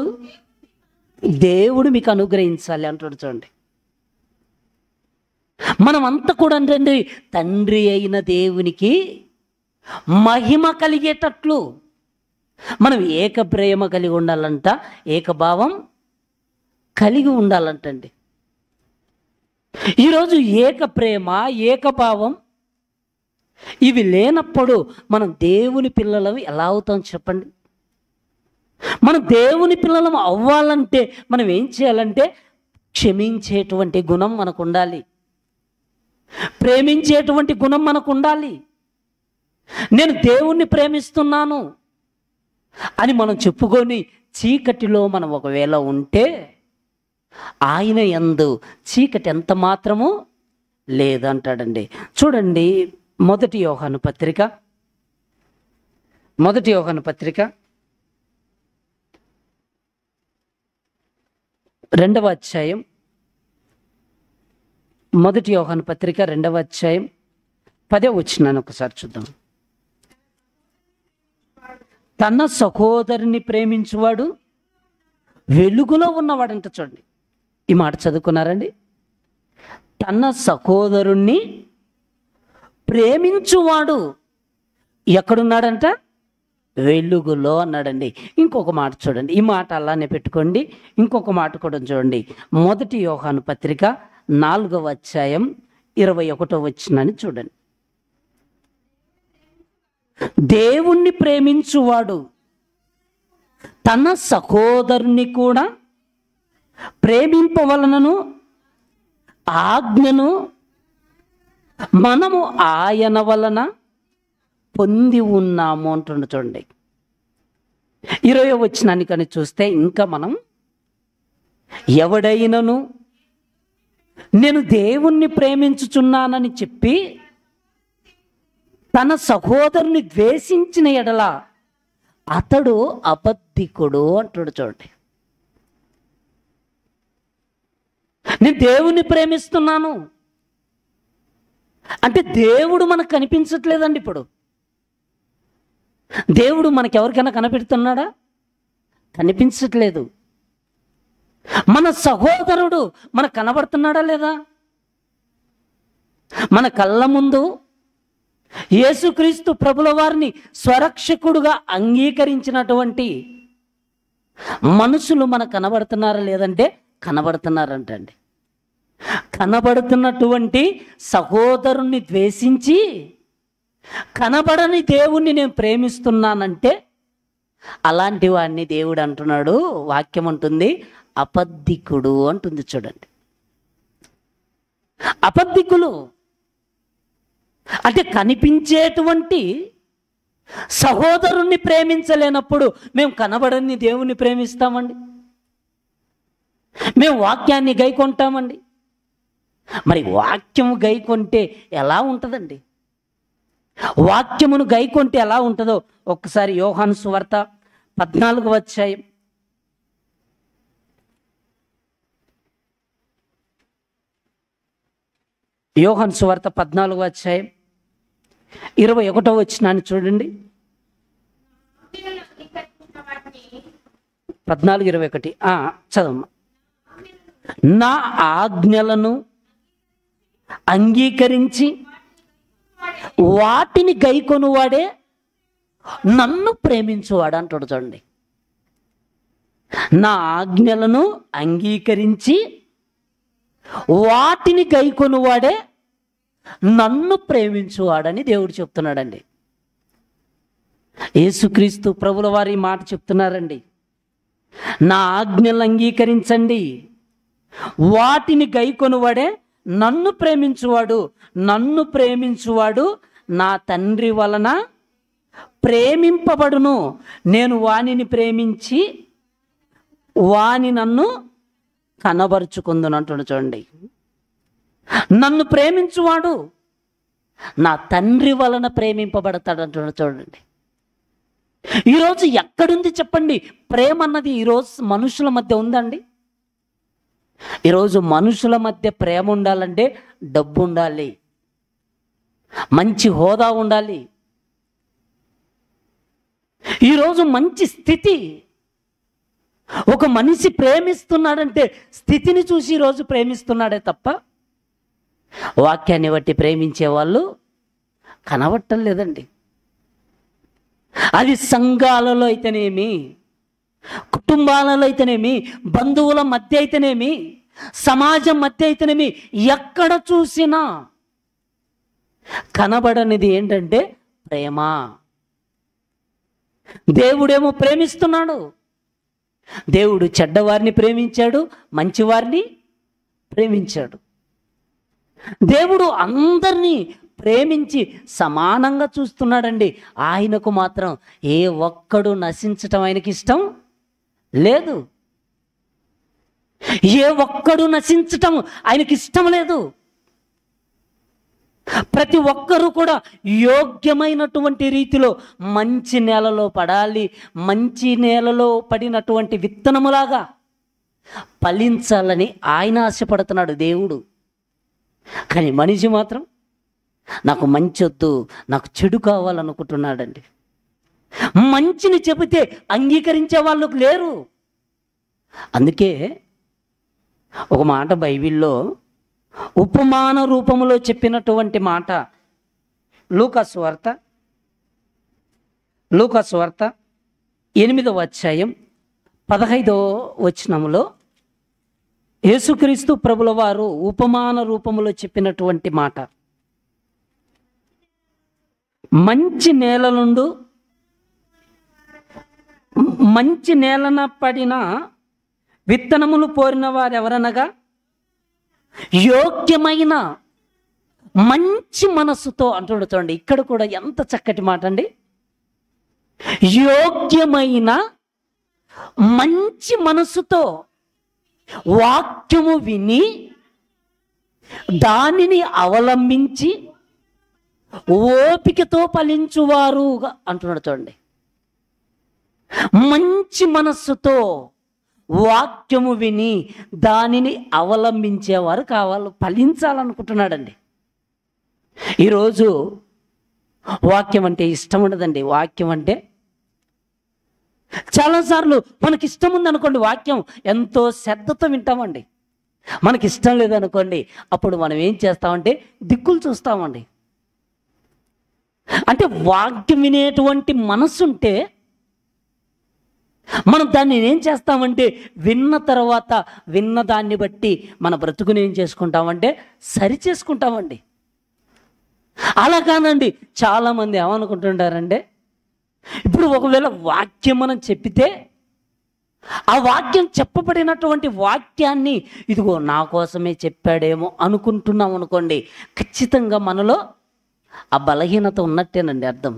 దేవుడు మీకు అనుగ్రహించాలి అంటాడు. చూడండి, మనమంతా కూడా అంటే తండ్రి అయిన దేవునికి మహిమ కలిగేటట్లు మనం ఏక ప్రేమ కలిగి ఉండాలంట, ఏకభావం కలిగి ఉండాలంటండి. ఈరోజు ఏక ప్రేమ, ఏకభావం ఇవి లేనప్పుడు మనం దేవుని పిల్లలం ఎలా అవుతాం చెప్పండి? మనం దేవుని పిల్లలం అవ్వాలంటే మనం ఏం చేయాలంటే, క్షమించేటువంటి గుణం మనకు ఉండాలి, ప్రేమించేటువంటి గుణం మనకు ఉండాలి. నేను దేవుణ్ణి ప్రేమిస్తున్నాను అని మనం చెప్పుకొని చీకటిలో మనం ఒకవేళ ఉంటే ఆయన యందు చీకటి ఎంత మాత్రము లేదంటాడండి. చూడండి, మొదటి యోహాను పత్రిక 2వ అధ్యాయం, మొదటి యోహాను పత్రిక 2వ అధ్యాయం 10వ వచనాన్ని ఒకసారి చూద్దాం. తన సహోదరుని ప్రేమించువాడు వెలుగులో ఉన్నవాడంట. చూడండి, ఈ మాట చదువుకున్నారండి? తన సహోదరుణ్ణి ప్రేమించువాడు ఎక్కడున్నాడంట? వెలుగులో అన్నాడండి. ఇంకొక మాట చూడండి, ఈ మాట అలానే పెట్టుకోండి. ఇంకొక మాట కూడా చూడండి, 1 యోహాను పత్రిక 4వ అధ్యాయం 21వ వచనాన్ని చూడండి. దేవుణ్ణి ప్రేమించువాడు తన సహోదరుని కూడా ప్రేమింపవలనను ఆజ్ఞను మనము ఆయన వలన పొంది ఉన్నాము అంటుండ. చూడండి 20వ వచనాన్ని కానీ చూస్తే, ఇంకా మనం ఎవడైనను నేను దేవుణ్ణి ప్రేమించుచున్నానని చెప్పి తన సహోదరుని ద్వేషించిన ఎడల అతడు అబద్ధికుడు అంటాడు. చూడండి, నేను దేవుణ్ణి ప్రేమిస్తున్నాను అంటే దేవుడు మనకు కనిపించట్లేదండి. ఇప్పుడు దేవుడు మనకెవరికైనా కనిపెడుతున్నాడా? కనిపించట్లేదు. మన సహోదరుడు మనకు కనబడుతున్నాడా లేదా? మన కళ్ళ ముందు యేసుక్రీస్తు ప్రభుల వారిని స్వరక్షకుడుగా అంగీకరించినటువంటి మనుషులు మనకు కనబడుతున్నారా లేదంటే కనబడుతున్నారంటండి. కనబడుతున్నటువంటి సహోదరుణ్ణి ద్వేషించి కనబడని దేవుణ్ణి నేను ప్రేమిస్తున్నానంటే అలాంటి వాడిని దేవుడు అంటున్నాడు, వాక్యం అంటుంది అబద్ధికుడు అంటుంది. చూడండి, అబద్ధికులు అంటే కనిపించేటువంటి సహోదరుణ్ణి ప్రేమించలేనప్పుడు మేము కనబడని దేవుణ్ణి ప్రేమిస్తామండి, మేము వాక్యాన్ని గైకొంటామండి. మరి వాక్యము గైకొంటే ఎలా ఉంటుందండి? వాక్యమును గైకొంటే ఎలా ఉంటుందో ఒక్కసారి యోహాను సువార్త 14వ అధ్యాయం 21వ వచనాన్ని చూడండి. 14:21 చదవమ్మా. నా ఆజ్ఞలను అంగీకరించి వాటిని గైకొనువాడే నన్ను ప్రేమించువాడు అంటాడు. చూడండి, నా ఆజ్ఞలను అంగీకరించి వాటిని గైకొనువాడే నన్ను ప్రేమించువాడని దేవుడు చెప్తున్నాడండి. యేసుక్రీస్తు ప్రభుల వారి మాట చెప్తున్నారండి. నా ఆజ్ఞలను అంగీకరించండి, వాటిని గైకొనువాడే నన్ను ప్రేమించువాడు. నన్ను ప్రేమించువాడు నా తండ్రి వలన ప్రేమింపబడును. నేను వానిని ప్రేమించి వాని నన్ను కనబరుచుకుందును అంటున్నాడు. చూడండి, నన్ను ప్రేమించువాడు నా తండ్రి వలన ప్రేమింపబడతాడు అంటున్నాడు. చూడండి, ఈరోజు ఎక్కడుంది చెప్పండి ప్రేమ అన్నది? ఈరోజు మనుషుల మధ్య ఉందండి. ఈరోజు మనుషుల మధ్య ప్రేమ ఉండాలంటే డబ్బు ఉండాలి, మంచి హోదా ఉండాలి. ఈరోజు మంచి స్థితి. ఒక మనిషి ప్రేమిస్తున్నాడంటే స్థితిని చూసి ఈరోజు ప్రేమిస్తున్నాడే తప్ప వాక్యాన్ని బట్టి ప్రేమించే వాళ్ళు కనబట్టం లేదండి. అది సంఘాలలో అయితేనేమి, కుటుంబాలలో అయితేనేమి, బంధువుల మధ్య అయితేనేమి, సమాజం మధ్య అయితేనేమి, ఎక్కడ చూసినా కనబడనిది ఏంటంటే ప్రేమ. దేవుడేమో ప్రేమిస్తున్నాడు. దేవుడు చెడ్డవారిని ప్రేమించాడు, మంచివారిని ప్రేమించాడు. దేవుడు అందరినీ ప్రేమించి సమానంగా చూస్తున్నాడండి. ఆయనకు మాత్రం ఏ ఒక్కడు నశించటం ఆయనకి ఇష్టం లేదు. ఏ ఒక్కడు నశించటం ఆయనకి ఇష్టం లేదు. ప్రతి ఒక్కరూ కూడా యోగ్యమైనటువంటి రీతిలో మంచి నేలలో పడాలి, మంచి నేలలో పడినటువంటి విత్తనములాగా ఫలించాలని ఆయన ఆశపడుతున్నాడు దేవుడు. కానీ మనిషి మాత్రం నాకు మంచి వద్దు, నాకు చెడు కావాలనుకుంటున్నాడండి. మంచిని చెబితే అంగీకరించే వాళ్ళకు లేరు. అందుకే ఒక మాట బైబిల్లో ఉపమాన రూపంలో చెప్పినటువంటి మాట లూకా సువార్త లూకా సువార్త 8వ అధ్యాయం 15వ వచనములో యేసుక్రీస్తు ప్రభుల వారు ఉపమాన రూపములో చెప్పినటువంటి మాట, మంచి నేల నుండి మంచి నేలన పడిన విత్తనములు పోరిన వారు ఎవరనగా, యోగ్యమైన మంచి మనస్సుతో అంటున్నాడు. చూడండి, ఇక్కడ కూడా ఎంత చక్కటి మాట అండి. యోగ్యమైన మంచి మనస్సుతో వాక్యము విని దానిని అవలంబించి ఓపికతో ఫలించువారు అంటున్నాడు. చూడండి, మంచి మనస్సుతో వాక్యము విని దానిని అవలంబించేవారు కావాలి, ఫలించాలనుకుంటున్నాడండి. ఈరోజు వాక్యం అంటే ఇష్టం ఉండదండి. వాక్యం అంటే చాలాసార్లు మనకి ఇష్టం ఉందనుకోండి, వాక్యం ఎంతో శ్రద్ధతో వింటామండి. మనకి ఇష్టం లేదనుకోండి, అప్పుడు మనం ఏం చేస్తామంటే దిక్కులు చూస్తామండి. అంటే వాక్యం వినేటువంటి మనస్సు ఉంటే మనం దాన్ని ఏం చేస్తామంటే విన్న తర్వాత విన్న దాన్ని బట్టి మన బ్రతుకుని ఏం చేసుకుంటామంటే సరి చేసుకుంటామండి. అలా కానండి, చాలామంది ఏమనుకుంటుంటారంటే, ఇప్పుడు ఒకవేళ వాక్యం మనం చెప్పితే ఆ వాక్యం చెప్పబడినటువంటి వాక్యాన్ని ఇదిగో నా కోసమే చెప్పాడేమో అనుకుంటున్నాం అనుకోండి, ఖచ్చితంగా మనలో ఆ బలహీనత ఉన్నట్టేనండి అర్థం.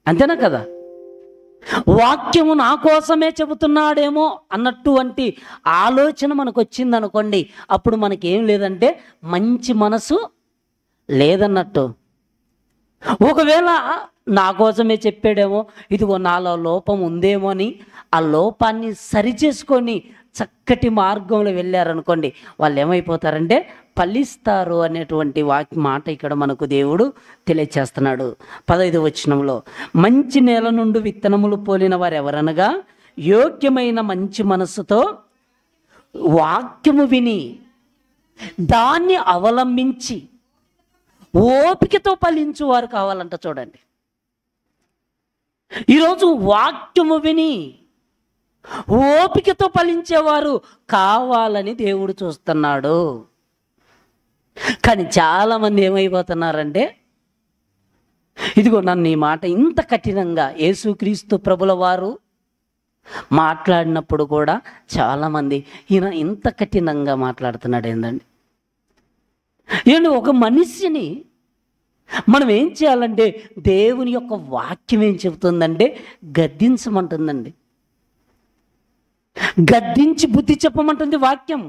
అంతేనా కదా? వాక్యము నా కోసమే చెబుతున్నాడేమో అన్నటువంటి ఆలోచన మనకు వచ్చిందనుకోండి, అప్పుడు మనకేం లేదంటే మంచి మనసు లేదన్నట్టు. ఒకవేళ నా కోసమే చెప్పాడేమో, ఇదిగో నాలో లోపం ఉందేమో అని ఆ లోపాన్ని సరిచేసుకొని చక్కటి మార్గంలో వెళ్ళారనుకోండి, వాళ్ళు ఏమైపోతారంటే ఫలిస్తారు అనేటువంటి మాట ఇక్కడ మనకు దేవుడు తెలియచేస్తున్నాడు. 15వ వచనంలో, మంచి నేల నుండి విత్తనములు పోలిన వారు ఎవరనగా, యోగ్యమైన మంచి మనస్సుతో వాక్యము విని దాన్ని అవలంబించి ఓపికతో ఫలించువారు కావాలంట. చూడండి, ఈరోజు వాక్యము విని ఓపికతో ఫలించేవారు కావాలని దేవుడు చూస్తున్నాడు. కానీ చాలామంది ఏమైపోతున్నారంటే, ఇదిగో నన్ను ఈ మాట ఇంత కఠినంగా యేసుక్రీస్తు ప్రభుల వారు మాట్లాడినప్పుడు కూడా చాలామంది ఈయన ఇంత కఠినంగా మాట్లాడుతున్నాడు ఏందండి. ఏంటి, ఒక మనిషిని మనం ఏం చేయాలంటే దేవుని యొక్క వాక్యం ఏం చెబుతుందంటే గద్దించమంటుందండి, గద్దించి బుద్ధి చెప్పమంటుంది వాక్యం.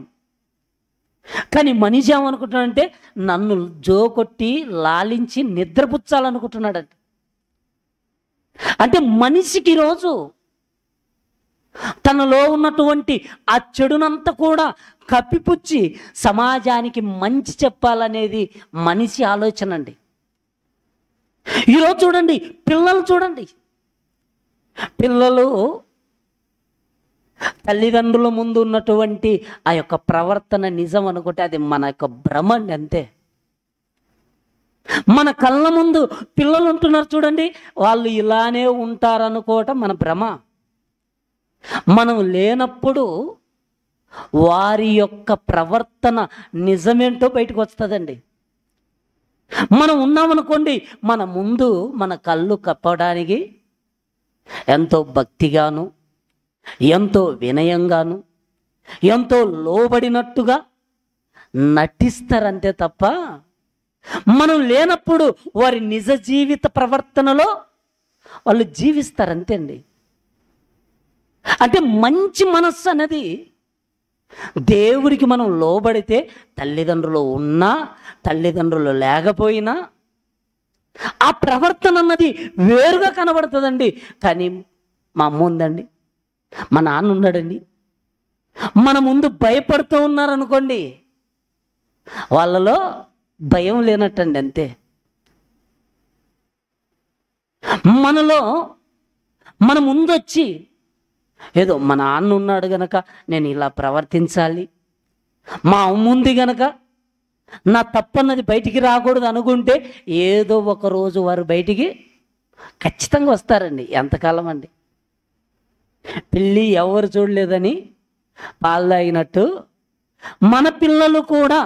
కానీ మనిషి ఏమనుకుంటున్నాడంటే నన్ను జోకొట్టి లాలించి నిద్రపుచ్చాలనుకుంటున్నాడు. అంటే మనిషికి ఈరోజు తనలో ఉన్నటువంటి ఆ చెడునంతా కూడా కప్పిపుచ్చి సమాజానికి మంచి చెప్పాలనేది మనిషి ఆలోచన అండి. ఈరోజు చూడండి, పిల్లలు చూడండి, పిల్లలు తల్లిదండ్రుల ముందు ఉన్నటువంటి ఆ యొక్క ప్రవర్తన నిజం అనుకుంటే అది మన యొక్క భ్రమ అండి, అంతే. మన కళ్ళ ముందు పిల్లలు ఉంటున్నారు చూడండి, వాళ్ళు ఇలానే ఉంటారనుకోవటం మన భ్రమ. మనం లేనప్పుడు వారి యొక్క ప్రవర్తన నిజమేంటో బయటకు వస్తుందండి. మనం ఉన్నామనుకోండి, మన ముందు మన కళ్ళు కప్పడానికి ఎంతో భక్తిగాను, ఎంతో వినయంగాను, ఎంతో లోబడినట్టుగా నటిస్తారంతే తప్ప మనం లేనప్పుడు వారి నిజ జీవిత ప్రవర్తనలో వాళ్ళు జీవిస్తారంతే అండి. అంటే మంచి మనస్సు అనేది దేవుడికి మనం లోబడితే, తల్లిదండ్రులు ఉన్నా తల్లిదండ్రులు లేకపోయినా ఆ ప్రవర్తన అన్నది వేరుగా కనబడుతుందండి. కానీ మా అమ్మ ఉందండి, మా నాన్న ఉన్నాడండి, మన ముందు భయపడుతూ ఉన్నారనుకోండి, వాళ్ళలో భయం లేనట్టండి, అంతే. మనలో మన ముందు వచ్చి ఏదో మా నాన్న ఉన్నాడు గనక నేను ఇలా ప్రవర్తించాలి, మా అమ్మ ఉంది గనక నా తప్పన్నది బయటికి రాకూడదు అనుకుంటే ఏదో ఒక రోజు వారు బయటికి ఖచ్చితంగా వస్తారండి. ఎంతకాలం అండి? పెళ్ళి ఎవరు చూడలేదని పాలు తాగినట్టు మన పిల్లలు కూడా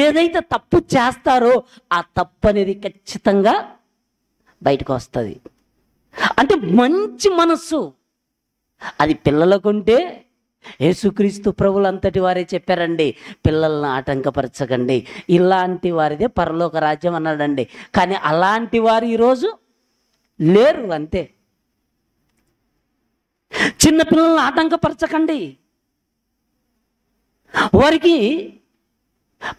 ఏదైతే తప్పు చేస్తారో ఆ తప్పు అనేది ఖచ్చితంగా బయటకు వస్తుంది. అంటే మంచి మనస్సు అది పిల్లలకుంటే యేసుక్రీస్తు ప్రభులు అంతటి వారే చెప్పారండి, పిల్లల్ని ఆటంకపరచకండి, ఇలాంటి వారిదే పరలోక రాజ్యం అన్నాడండి. కానీ అలాంటి వారు ఈరోజు లేరు. అంతే. చిన్న పిల్లల్ని ఆటంకపరచకండి, వారికి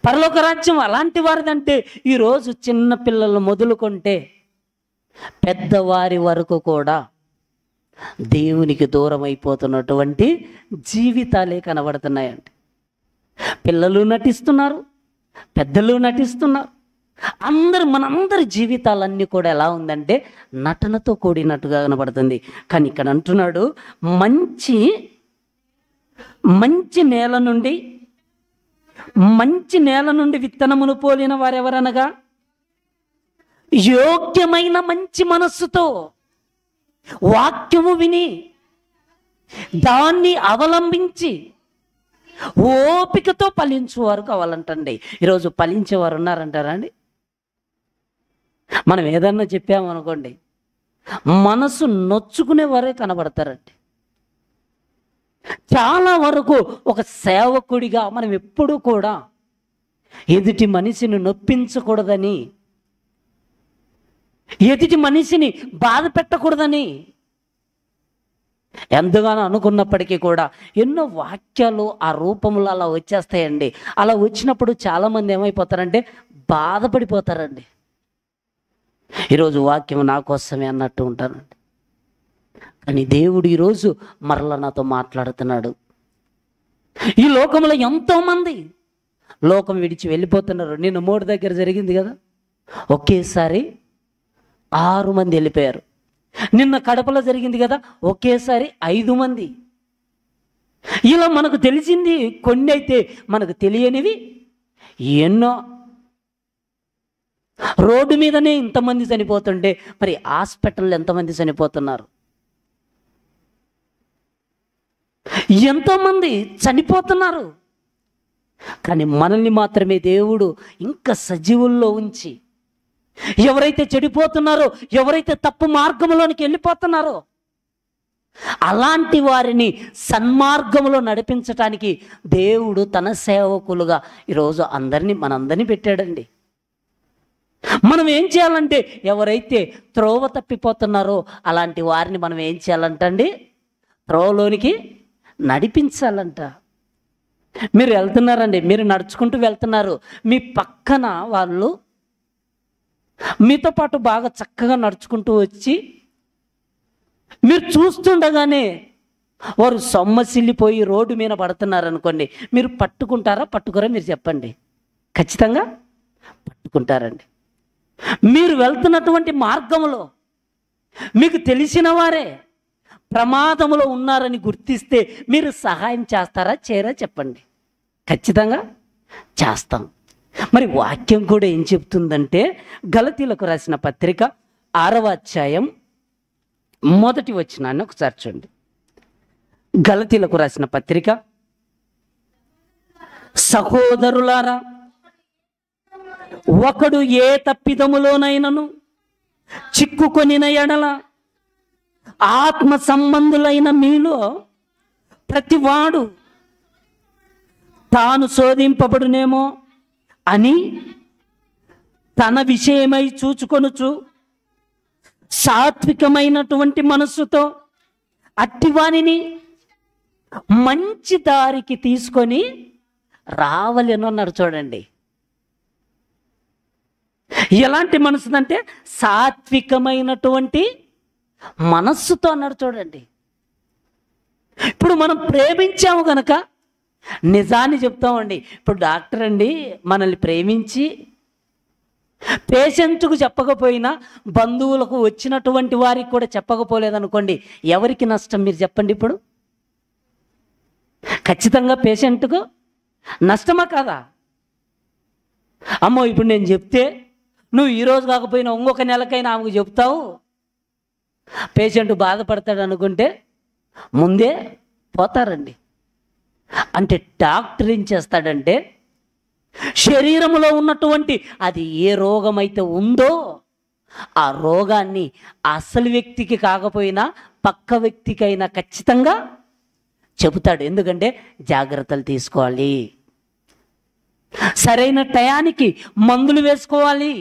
పరలోక రాజ్యం అలాంటి వారిదంటే ఈరోజు చిన్న పిల్లలు మొదలుకుంటే పెద్దవారి వరకు కూడా దేవునికి దూరం అయిపోతున్నటువంటి జీవితాలే కనబడుతున్నాయండి. పిల్లలు నటిస్తున్నారు, పెద్దలు నటిస్తున్నారు. మనందరి జీవితాలన్నీ కూడా ఎలా ఉందంటే నటనతో కూడినట్టుగా కనబడుతుంది. కానీ ఇక్కడ అంటున్నాడు, మంచి నేల నుండి విత్తనమును పోలిన వారెవరనగా యోగ్యమైన మంచి మనస్సుతో వాక్యము విని దాన్ని అవలంబించి ఓపికతో ఫలించేవారు కావాలంటండి. ఈరోజు ఫలించేవారు ఉన్నారంటారా అండి? మనం ఏదన్నా చెప్పామనుకోండి, మనసు నొచ్చుకునేవారే కనబడతారండి. చాలా వరకు ఒక సేవకుడిగా మనం ఎప్పుడూ కూడా ఎదుటి మనిషిని నొప్పించకూడదని, ఎదుటి మనిషిని బాధ పెట్టకూడదని ఎంతగానో అనుకున్నప్పటికీ కూడా ఎన్నో వాక్యాలు ఆ రూపంలో అలా వచ్చేస్తాయండి. అలా వచ్చినప్పుడు చాలామంది ఏమైపోతారంటే బాధపడిపోతారండి. ఈరోజు వాక్యం నా కోసమే అన్నట్టు ఉంటారండి. కానీ దేవుడు ఈరోజు మరలా నాతో మాట్లాడుతున్నాడు. ఈ లోకంలో ఎంతోమంది లోకం విడిచి వెళ్ళిపోతున్నారు. నిన్న 3 దగ్గర జరిగింది కదా, ఒకేసారి 6 మంది వెళ్ళిపోయారు. నిన్న కడపలో జరిగింది కదా, ఒకేసారి 5 మంది. ఇలా మనకు తెలిసింది కొన్ని, అయితే మనకు తెలియనివి ఎన్నో. రోడ్డు మీదనే ఇంతమంది చనిపోతుంటే మరి హాస్పిటల్లో ఎంతమంది చనిపోతున్నారు? ఎంతోమంది చనిపోతున్నారు. కానీ మనల్ని మాత్రమే దేవుడు ఇంకా సజీవుల్లో ఉంచి, ఎవరైతే చెడిపోతున్నారో, ఎవరైతే తప్పు మార్గంలోనికి వెళ్ళిపోతున్నారో అలాంటి వారిని సన్మార్గంలో నడిపించటానికి దేవుడు తన సేవకులుగా ఈరోజు మనందరినీ పెట్టాడండి. మనం ఏం చేయాలంటే ఎవరైతే త్రోవ తప్పిపోతున్నారో అలాంటి వారిని మనం ఏం చేయాలంటండి? త్రోవలోనికి నడిపించాలంట. మీరు వెళ్తున్నారండి, మీరు నడుచుకుంటూ వెళ్తున్నారు, మీ పక్కన వాళ్ళు మీతో పాటు బాగా చక్కగా నడుచుకుంటూ వచ్చి మీరు చూస్తుండగానే వారు సొమ్మసిల్లిపోయి రోడ్డు మీద పడుతున్నారు అనుకోండి, మీరు పట్టుకుంటారా పట్టుకోరా? మీరు చెప్పండి. ఖచ్చితంగా పట్టుకుంటారండి. మీరు వెళ్తున్నటువంటి మార్గంలో మీకు తెలిసిన వారే ప్రమాదంలో ఉన్నారని గుర్తిస్తే మీరు సహాయం చేస్తారా చేయరా? చెప్పండి. ఖచ్చితంగా చేస్తాం. మరి వాక్యం కూడా ఏం చెప్తుందంటే, గలతీలకు రాసిన పత్రిక 6వ అధ్యాయం 1వ వచనాన్ని ఒకసారి చూడండి. గలతీలకు రాసిన పత్రిక, సహోదరులారా, ఒకడు ఏ తప్పిదములోనైనను చిక్కుకొనిన ఎడల ఆత్మ సంబంధులైన మీలో ప్రతివాడు తాను శోధింపబడునేమో అని తన విషయమై చూచుకొనుచు సాత్వికమైనటువంటి మనస్సుతో అట్టివానిని మంచి దారికి తీసుకొని రావలేను అన్నారు. చూడండి, ఎలాంటి మనసుదంటే సాత్వికమైనటువంటి మనస్సుతో అన్నాడు. చూడండి, ఇప్పుడు మనం ప్రేమించాము కనుక నిజాన్ని చెప్తామండి. ఇప్పుడు డాక్టర్ అండి మనల్ని ప్రేమించి పేషెంట్కు చెప్పకపోయినా బంధువులకు వచ్చినటువంటి వారికి కూడా చెప్పకపోలేదనుకోండి, ఎవరికి నష్టం? మీరు చెప్పండి. ఇప్పుడు ఖచ్చితంగా పేషెంట్కు నష్టమా కాదా? అమ్మో, ఇప్పుడు నేను చెప్తే నువ్వు ఈరోజు కాకపోయినా ఇంకొక నెలకైనా ఆమెకు చెప్తావు. పేషెంట్ బాధపడతాడు అనుకుంటే ముందే పోతారండి. అంటే డాక్టర్ ఏం చేస్తాడంటే శరీరంలో ఉన్నటువంటి అది ఏ రోగమైతే ఉందో ఆ రోగాన్ని అసలు వ్యక్తికి కాకపోయినా పక్క వ్యక్తికైనా ఖచ్చితంగా చెబుతాడు. ఎందుకంటే జాగ్రత్తలు తీసుకోవాలి, సరైన టయానికి మందులు వేసుకోవాలి,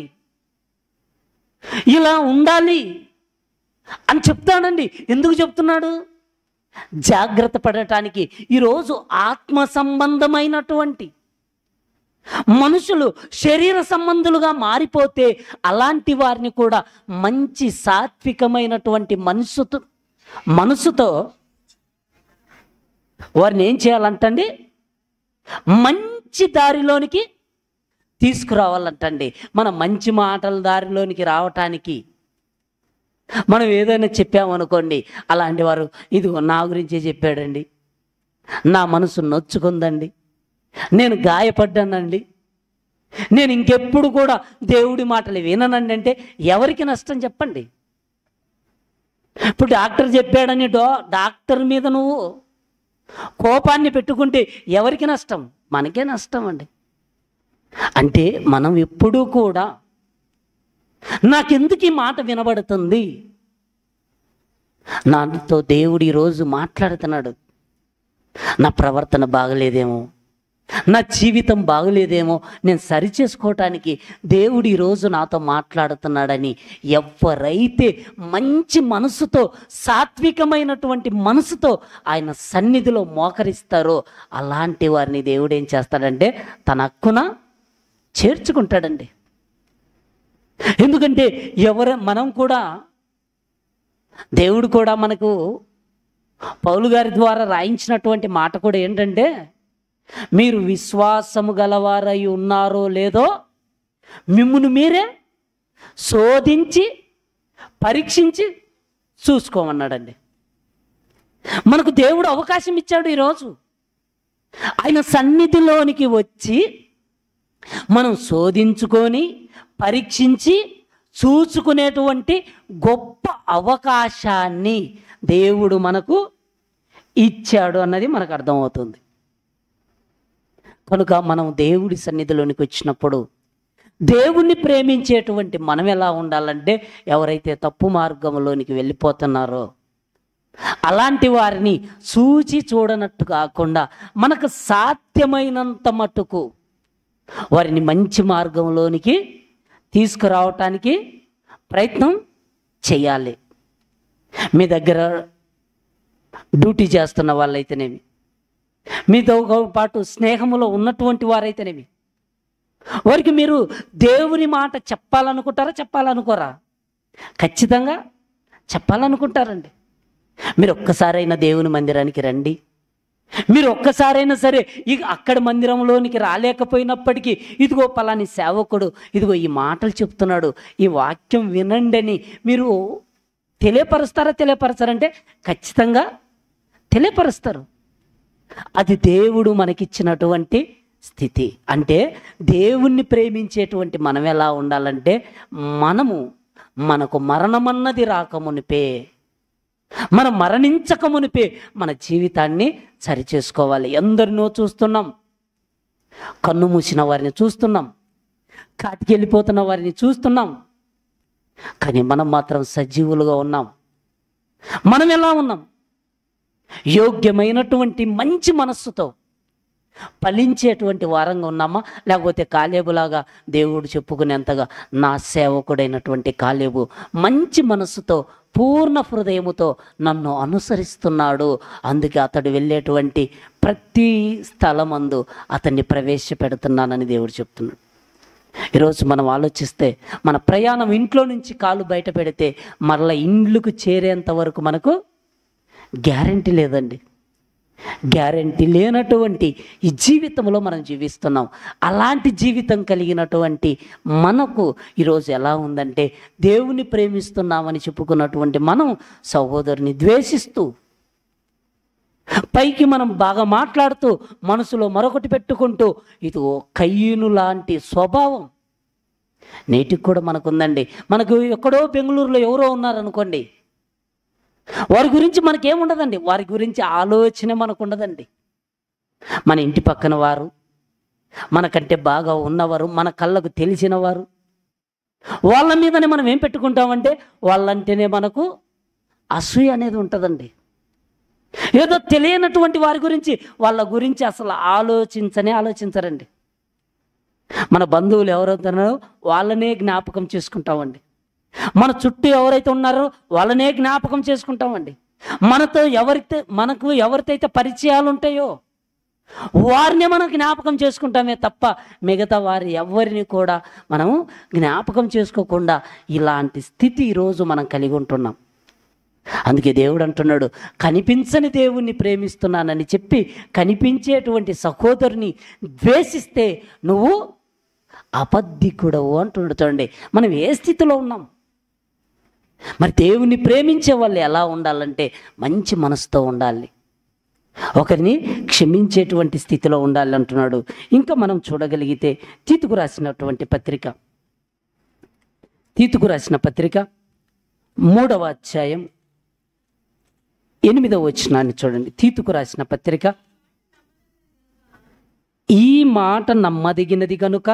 ఇలా ఉండాలి అని చెప్తాడండి. ఎందుకు చెప్తున్నాడు? జాగ్రత్త పడటానికి. ఈరోజు ఆత్మ సంబంధమైనటువంటి మనుషులు శరీర సంబంధులుగా మారిపోతే అలాంటి వారిని కూడా మంచి సాత్వికమైనటువంటి మనసుతో వారిని ఏం చేయాలంటండి? మంచి దారిలోనికి తీసుకురావాలంటండి. మన మంచి మాటల దారిలోనికి రావటానికి మనం ఏదైనా చెప్పామనుకోండి, అలాంటి వారు ఇదిగో నా గురించే చెప్పాడండి, నా మనసు నొచ్చుకుందండి, నేను గాయపడ్డానండి, నేను ఇంకెప్పుడు కూడా దేవుడి మాటలు విననండి అంటే ఎవరికి నష్టం చెప్పండి? ఇప్పుడు డాక్టర్ చెప్పాడని డాక్టర్ మీద నువ్వు కోపాన్ని పెట్టుకుంటే ఎవరికి నష్టం? మనకే నష్టం అండి. అంటే మనం ఎప్పుడూ కూడా నాకెందుకు ఈ మాట వినబడుతుంది, నాతో దేవుడు ఈరోజు మాట్లాడుతున్నాడు, నా ప్రవర్తన బాగలేదేమో, నా జీవితం బాగలేదేమో, నేను సరిచేసుకోవటానికి దేవుడు ఈరోజు నాతో మాట్లాడుతున్నాడని ఎవరైతే మంచి మనసుతో సాత్వికమైనటువంటి మనసుతో ఆయన సన్నిధిలో మోకరిస్తారో అలాంటి వారిని దేవుడు ఏం చేస్తాడంటే తన హక్కున చేర్చుకుంటాడండి. ఎందుకంటే మనం కూడా దేవుడు కూడా మనకు పౌలు గారి ద్వారా రాయించినటువంటి మాట కూడా ఏంటంటే, మీరు విశ్వాసము గలవారై ఉన్నారో లేదో మిమ్మును మీరే శోధించి పరీక్షించి చూసుకోమన్నాడండి. మనకు దేవుడు అవకాశం ఇచ్చాడు. ఈరోజు ఆయన సన్నిధిలోనికి వచ్చి మనం శోధించుకొని పరీక్షించి చూసుకునేటువంటి గొప్ప అవకాశాన్ని దేవుడు మనకు ఇచ్చాడు అన్నది మనకు అర్థమవుతుంది. కనుక మనం దేవుడి సన్నిధిలోనికి వచ్చినప్పుడు దేవుణ్ణి ప్రేమించేటువంటి మనం ఎలా ఉండాలంటే, ఎవరైతే తప్పు మార్గంలోనికి వెళ్ళిపోతున్నారో అలాంటి వారిని చూచి చూడనట్టు కాకుండా మనకు సాధ్యమైనంత మట్టుకు వారిని మంచి మార్గంలోనికి తీసుకురావటానికి ప్రయత్నం చేయాలి. మీ దగ్గర డ్యూటీ చేస్తున్న వాళ్ళైతేనేమి, మీతో పాటు స్నేహములో ఉన్నటువంటి వారైతేనేమి, వారికి మీరు దేవుని మాట చెప్పాలనుకోరా? ఖచ్చితంగా చెప్పాలనుకుంటారండి. మీరు ఒక్కసారైనా దేవుని మందిరానికి రండి. మీరు ఒక్కసారైనా సరే అక్కడ మందిరంలోనికి రాలేకపోయినప్పటికీ ఇదిగో పలాని సేవకుడు ఇదిగో ఈ మాటలు చెప్తున్నాడు, ఈ వాక్యం వినండి అని మీరు తెలియపరుస్తారంటే ఖచ్చితంగా తెలియపరుస్తారు. అది దేవుడు మనకిచ్చినటువంటి స్థితి. అంటే దేవుణ్ణి ప్రేమించేటువంటి మనం ఎలా ఉండాలంటే, మనకు మరణమన్నది రాకమునిపే, మనం మరణించకమునిపే మన జీవితాన్ని సరిచేసుకోవాలి. ఎందరినో చూస్తున్నాం, కన్ను మూసిన వారిని చూస్తున్నాం, కాటికి వెళ్ళిపోతున్న వారిని చూస్తున్నాం, కానీ మనం మాత్రం సజీవులుగా ఉన్నాం. మనం ఎలా ఉన్నాం? యోగ్యమైనటువంటి మంచి మనస్సుతో ఫలించేటువంటి వారంగా ఉన్నామా? లేకపోతే కాలేబులాగా దేవుడు చెప్పుకునేంతగా నా సేవకుడైనటువంటి కాలేబు మంచి మనస్సుతో పూర్ణ హృదయముతో నన్ను అనుసరిస్తున్నాడు, అందుకే అతడు వెళ్ళేటువంటి ప్రతి స్థలమందు అతన్ని ప్రవేశపెడుతున్నానని దేవుడు చెప్తున్నాడు. ఈరోజు మనం ఆలోచిస్తే మన ప్రయాణం ఇంట్లో నుంచి కాలు బయట పెడితే మరలా ఇండ్లకు చేరేంత వరకు మనకు గ్యారెంటీ లేదండి. గ్యారెంటీ లేనటువంటి ఈ జీవితంలో మనం జీవిస్తున్నాం. అలాంటి జీవితం కలిగినటువంటి మనకు ఈరోజు ఎలా ఉందంటే, దేవుని ప్రేమిస్తున్నామని చెప్పుకున్నటువంటి మనం సహోదరుని ద్వేషిస్తూ, పైకి మనం బాగా మాట్లాడుతూ మనసులో మరొకటి పెట్టుకుంటూ, ఇది కయ్యూను లాంటి స్వభావం నేటికి కూడా మనకు ఉందండి. మనకు ఎక్కడో బెంగళూరులో ఎవరో ఉన్నారనుకోండి, వారి గురించి మనకేముండదండి, వారి గురించి ఆలోచన మనకు ఉండదండి. మన ఇంటి పక్కన వారు, మనకంటే బాగా ఉన్నవారు, మన కళ్ళకు తెలిసిన వారు, వాళ్ళ మీదనే మనం ఏం పెట్టుకుంటామంటే వాళ్ళంటేనే మనకు అసూయ అనేది ఉంటుందండి. ఏదో తెలియనటువంటి వారి గురించి, వాళ్ళ గురించి అసలు ఆలోచించరండి. మన బంధువులు ఎవరైతున్నారో వాళ్ళనే జ్ఞాపకం చేసుకుంటామండి. మన చుట్టూ ఎవరైతే ఉన్నారో వాళ్ళనే జ్ఞాపకం చేసుకుంటామండి. మనకు ఎవరితో పరిచయాలు ఉంటాయో వారిని మనం జ్ఞాపకం చేసుకుంటామే తప్ప మిగతా వారి ఎవరిని కూడా మనం జ్ఞాపకం చేసుకోకుండా ఇలాంటి స్థితి ఈరోజు మనం కలిగి ఉంటున్నాం. అందుకే దేవుడు అంటున్నాడు, కనిపించని దేవుణ్ణి ప్రేమిస్తున్నానని చెప్పి కనిపించేటువంటి సహోదరుని ద్వేషిస్తే నువ్వు అబద్ధికుడవు అంటున్నాడు. చూడండి, మనం ఏ స్థితిలో ఉన్నాం. మరి దేవుణ్ణి ప్రేమించే వాళ్ళు ఎలా ఉండాలంటే మంచి మనసుతో ఉండాలి, ఒకరిని క్షమించేటువంటి స్థితిలో ఉండాలి అంటున్నాడు. ఇంకా మనం చూడగలిగితే తీతుకు రాసిన పత్రిక 3వ అధ్యాయం 8వ వచనాన్ని చూడండి. తీతుకు రాసిన పత్రిక, ఈ మాట నమ్మదగినది కనుక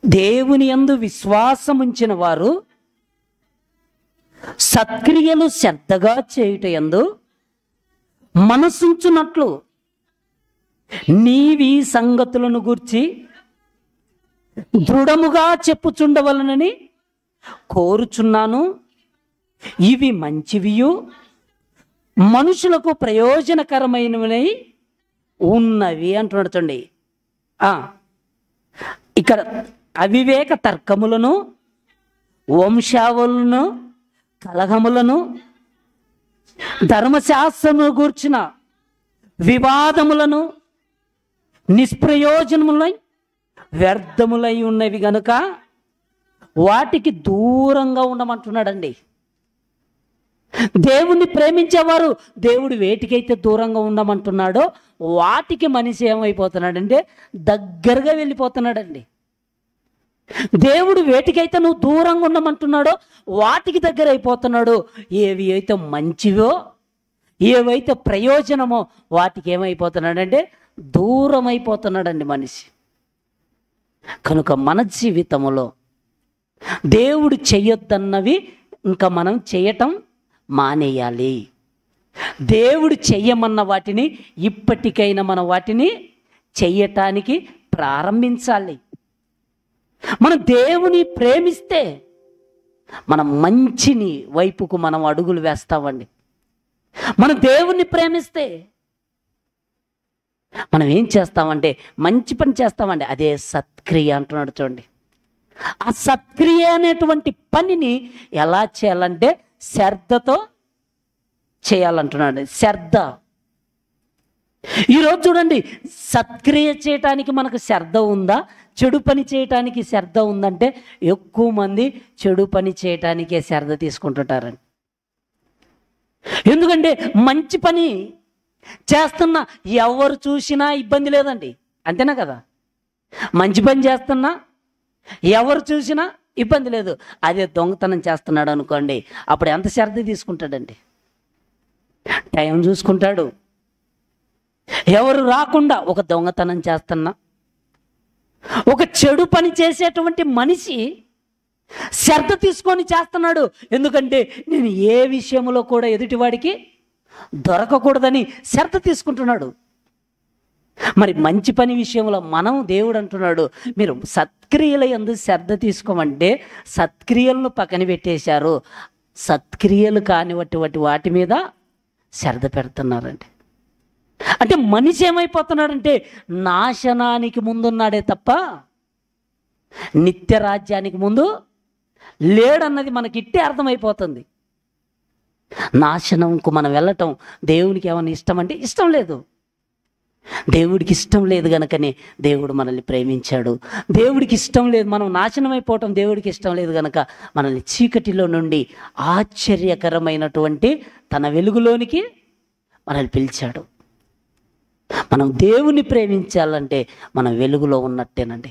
దేవుని యందు విశ్వాసం ఉంచిన వారు సత్క్రియలు శ్రద్ధగా చేయుట యందు మనసుంచున్నట్లు నీవి సంగతులను గూర్చి దృఢముగా చెప్పుచుండవలనని కోరుచున్నాను. ఇవి మంచివియు మనుషులకు ప్రయోజనకరమైనవి ఉన్నవి అంటున్నాడు. చూడండి, ఇక్కడ అవివేక తర్కములను, వంశావళులను, కలహములను, ధర్మశాస్త్రము గూర్చిన వివాదములను, నిష్ప్రయోజనములై వ్యర్థములై ఉన్నవి గనుక వాటికి దూరంగా ఉండమంటున్నాడండి. దేవుణ్ణి ప్రేమించేవారు దేవుడు వేటికైతే దూరంగా ఉండమంటున్నాడో వాటికి మనిషి ఏమైపోతున్నాడంటే దగ్గరగా వెళ్ళిపోతున్నాడండి. దేవుడు వేటికైతే నువ్వు దూరంగా ఉండమంటున్నాడో వాటికి దగ్గర అయిపోతున్నాడు. ఏవి అయితే మంచివో, ఏవైతే ప్రయోజనమో వాటికి ఏమైపోతున్నాడంటే దూరం అయిపోతున్నాడండి మనిషి. కనుక మన జీవితంలో దేవుడు చెయ్యొద్దన్నవి ఇంకా మనం చేయటం మానేయాలి. దేవుడు చెయ్యమన్న వాటిని ఇప్పటికైనా మనం వాటిని చెయ్యటానికి ప్రారంభించాలి. మనం దేవుని ప్రేమిస్తే మనం మంచిని వైపుకు మనం అడుగులు వేస్తామండి. మనం దేవుణ్ణి ప్రేమిస్తే మనం ఏం చేస్తామంటే మంచి పని చేస్తామండి. అదే సత్క్రియ అంటున్నాడు. చూడండి, ఆ సత్క్రియ అనేటువంటి పనిని ఎలా చేయాలంటే శ్రద్ధతో చేయాలంటున్నాడు. శ్రద్ధ. ఈరోజు చూడండి, సత్క్రియ చేయటానికి మనకు శ్రద్ధ ఉందా, చెడు పని చేయటానికి శ్రద్ధ ఉందంటే ఎక్కువ మంది చెడు పని చేయటానికే శ్రద్ధ తీసుకుంటుంటారండి. ఎందుకంటే మంచి పని చేస్తున్నా ఎవరు చూసినా ఇబ్బంది లేదండి, అంతేనా కదా? మంచి పని చేస్తున్నా ఎవరు చూసినా ఇబ్బంది లేదు. అదే దొంగతనం చేస్తున్నాడు అనుకోండి, అప్పుడు ఎంత శ్రద్ధ తీసుకుంటాడండి, టైం చూసుకుంటాడు. ఎవరు రాకుండా ఒక దొంగతనం చేస్తున్నా, ఒక చెడు పని చేసేటువంటి మనిషి శ్రద్ధ తీసుకొని చేస్తున్నాడు. ఎందుకంటే నేను ఏ విషయంలో కూడా ఎదుటివాడికి దొరకకూడదని శ్రద్ధ తీసుకుంటున్నాడు. మరి మంచి పని విషయంలో మనం దేవుడు అంటున్నాడు, మీరు సత్క్రియల యందు శ్రద్ధ తీసుకోమంటే సత్క్రియలను పక్కన పెట్టేశారు, సత్క్రియలు కానివటువంటి వాటి మీద శ్రద్ధ పెడుతున్నారండి. అంటే మనిషి ఏమైపోతున్నాడంటే నాశనానికి ముందున్నాడే తప్ప నిత్య రాజ్యానికి ముందు లేడన్నది మనకి ఇట్టే అర్థమైపోతుంది. నాశనంకు మనం వెళ్ళటం దేవునికి ఏమైనా ఇష్టం అంటే ఇష్టం లేదు. దేవుడికి ఇష్టం లేదు గనుకనే దేవుడు మనల్ని ప్రేమించాడు. దేవుడికి ఇష్టం లేదు, మనం నాశనం అయిపోవటం దేవుడికి ఇష్టం లేదు గనక మనల్ని చీకటిలో నుండి ఆశ్చర్యకరమైనటువంటి తన వెలుగులోనికి మనల్ని పిలిచాడు. మనం దేవుని ప్రేమించాలంటే మనం వెలుగులో ఉన్నట్టేనండి.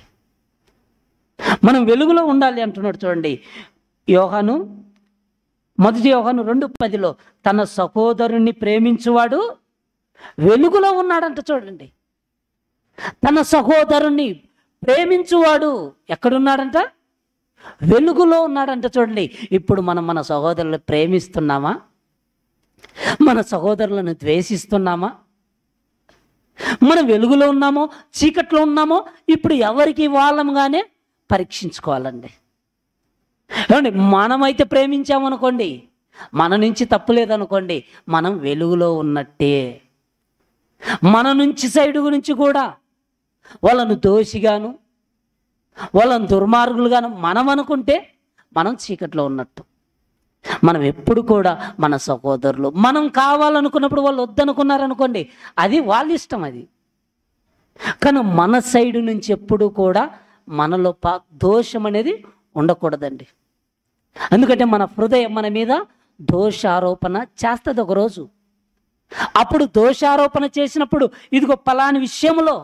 మనం వెలుగులో ఉండాలి అంటున్నాడు. చూడండి, యోహాను 1 యోహాను 2:10 తన సహోదరుణ్ణి ప్రేమించువాడు వెలుగులో ఉన్నాడంట. చూడండి, తన సహోదరుణ్ణి ప్రేమించువాడు ఎక్కడున్నాడంట? వెలుగులో ఉన్నాడంట. చూడండి, ఇప్పుడు మనం మన సహోదరులను ప్రేమిస్తున్నామా? మన సహోదరులను ద్వేషిస్తున్నామా? మనం వెలుగులో ఉన్నామో చీకట్లో ఉన్నామో ఇప్పుడు ఎవరికి వాళ్ళంగానే పరీక్షించుకోవాలండి. ఏమండి, మనమైతే ప్రేమించామనుకోండి, మన నుంచి తప్పు లేదనుకోండి, మనం వెలుగులో ఉన్నట్టే. మన నుంచి సైడు గురించి కూడా వాళ్ళను దోషిగాను వాళ్ళను దుర్మార్గులుగాను మనం అనుకుంటే మనం చీకట్లో ఉన్నట్టు. మనం ఎప్పుడు కూడా మన సహోదరులు మనం కావాలనుకున్నప్పుడు వాళ్ళు వద్దనుకున్నారనుకోండి, అది వాళ్ళ ఇష్టం. అది కానీ మన సైడు నుంచి ఎప్పుడు కూడా మనలో దోషం అనేది ఉండకూడదండి. ఎందుకంటే మన హృదయం మన మీద దోషారోపణ చేస్తుంది ఒకరోజు. అప్పుడు దోషారోపణ చేసినప్పుడు ఇదిగో పలాని విషయంలో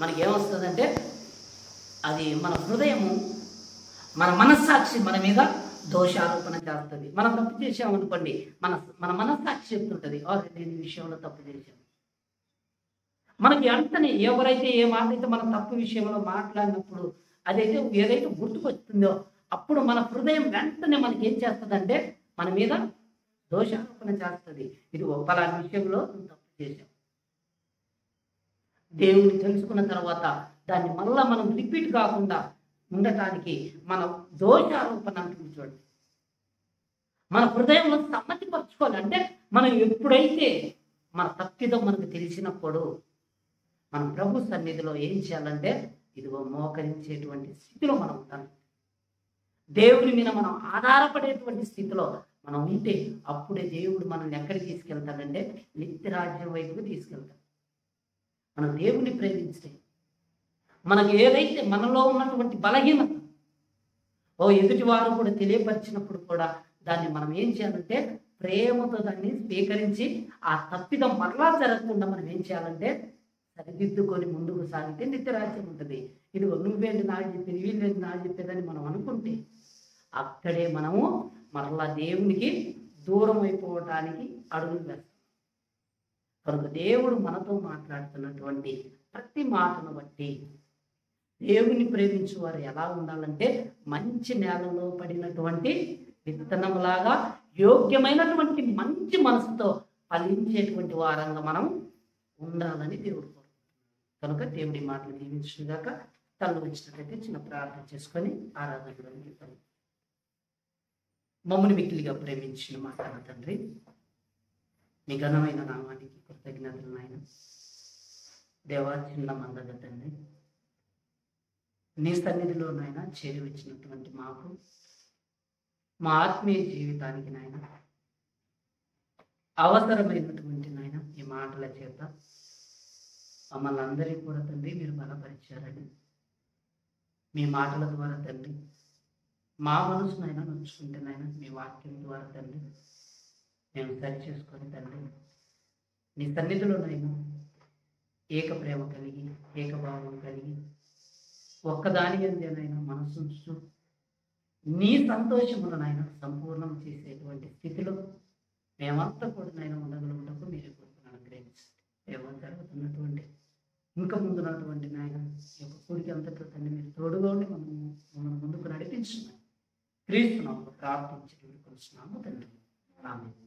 మనకి ఏమొస్తుందంటే, అది మన హృదయము మన మనస్సాక్షి మన మీద దోషారోపణ చేస్తుంది. మనం తప్పు చేసామనుకోండి, మన మనస్సాక్షి చెప్తుంటుంది, నేను ఈ విషయంలో తప్పు చేశాను. మనకి వెంటనే ఎవరైతే ఏ మాట అయితే మన తప్పు విషయంలో మాట్లాడినప్పుడు అదైతే ఏదైతే గుర్తుకొస్తుందో అప్పుడు మన హృదయం వెంటనే మనకి ఏం చేస్తుందంటే మన మీద దోషారోపణ చేస్తుంది. ఇది పలానా విషయంలో నువ్వు తప్పు చేశావు. దేవుని తెలుసుకున్న తర్వాత దాన్ని మళ్ళా మనం రిపీట్ కాకుండా ఉండటానికి మన దోషారోపణ అంటుంది. చూడండి, మన హృదయంలో సమ్మతిపరచుకోవాలి. అంటే మనం ఎప్పుడైతే మన తప్పిదం మనకు తెలిసినప్పుడు మన ప్రభు సన్నిధిలో ఏం చేయాలంటే ఇదిగో మోకరించేటువంటి స్థితిలో మనం ఉంటాం. దేవుని మీద మనం ఆధారపడేటువంటి స్థితిలో మనం ఉంటే అప్పుడే దేవుడు మనల్ని ఎక్కడికి తీసుకెళ్తాడంటే నిత్యరాజ్యం వైపుకు తీసుకెళ్తాడు. మనం దేవుని ప్రేమించే మనకు ఏదైతే మనలో ఉన్నటువంటి బలహీనత ఎదుటి వారు కూడా తెలియపరిచినప్పుడు కూడా దాన్ని మనం ఏం చేయాలంటే ప్రేమతో దాన్ని స్వీకరించి ఆ తప్పిదం మరలా జరగకుండా మనం ఏం చేయాలంటే సరిదిద్దుకొని ముందుకు సాగితే నిత్యరాజ్యం ఉంటుంది. ఇది నువ్వేంటి నాకు చెప్పేది, వీళ్ళేంటి నాకు చెప్పేదని మనం అనుకుంటే అక్కడే మనము మరలా దేవునికి దూరం అయిపోవటానికి అడుగులు వేస్తాం. కనుక దేవుడు మనతో మాట్లాడుతున్నటువంటి ప్రతి మాటను బట్టి దేవుని ప్రేమించే వారు ఎలా ఉండాలంటే మంచి నేలలో పడినటువంటి విత్తనంలాగా యోగ్యమైనటువంటి మంచి మనసుతో ఫలించేటువంటి వారంగా మనం ఉండాలని దేవుడు కోరుకుంటున్నాడు. కనుక దేవుడి మాటలు దీవించుగాక. తల్లు వచ్చినట్లయితే చిన్న ప్రార్థన చేసుకొని ఆరాధనలో వెళ్తాం. మమ్మల్ని మిక్కిలిగా ప్రేమించిన మా కన్న తండ్రి, మీ ఘనమైన నామానికి కృతజ్ఞతలు నాయన. దేవా, చిన్న మందగా తండ్రి, నీ సన్నిధిలో నాయన చేరి వచ్చినటువంటి మాకు, మా ఆత్మీయ జీవితానికి నాయన అవసరమైనటువంటి నాయన ఈ మాటల చేత మమ్మల్ని అందరికీ కూడా తండ్రి మీరు బలపరిచారని, మీ మాటల ద్వారా తండ్రి మా మనసునైనా నొచ్చుకుంటే నాయన మీ వాక్యం ద్వారా తండ్రి మేము సరి చేసుకొని తండ్రి నీ సన్నిధిలోనైనా ఏక ప్రేమ కలిగి, ఏకభావం కలిగి, ఒక్కదాని ఎందేనైనా మనసు ఉంచుతూ నీ సంతోషములనైనా సంపూర్ణం చేసేటువంటి స్థితిలో మేమంతా కూడా నైనా ఉండగలుగుటకు మీరు కోరుకుని అనుగ్రహించండి. ఏమో జరుగుతున్నటువంటి ఇంకా ముందున్నటువంటి నాయన ఈ యొక్క కూడికి అంతట్లో తండ్రి మీరు తోడుగా ఉండి మమ్మల్ని ముందుకు నడిపించున్నాం. క్రీస్తునామములో ప్రార్థించి వేడుకొనుచున్నాము తండ్రి. ఆమేన్.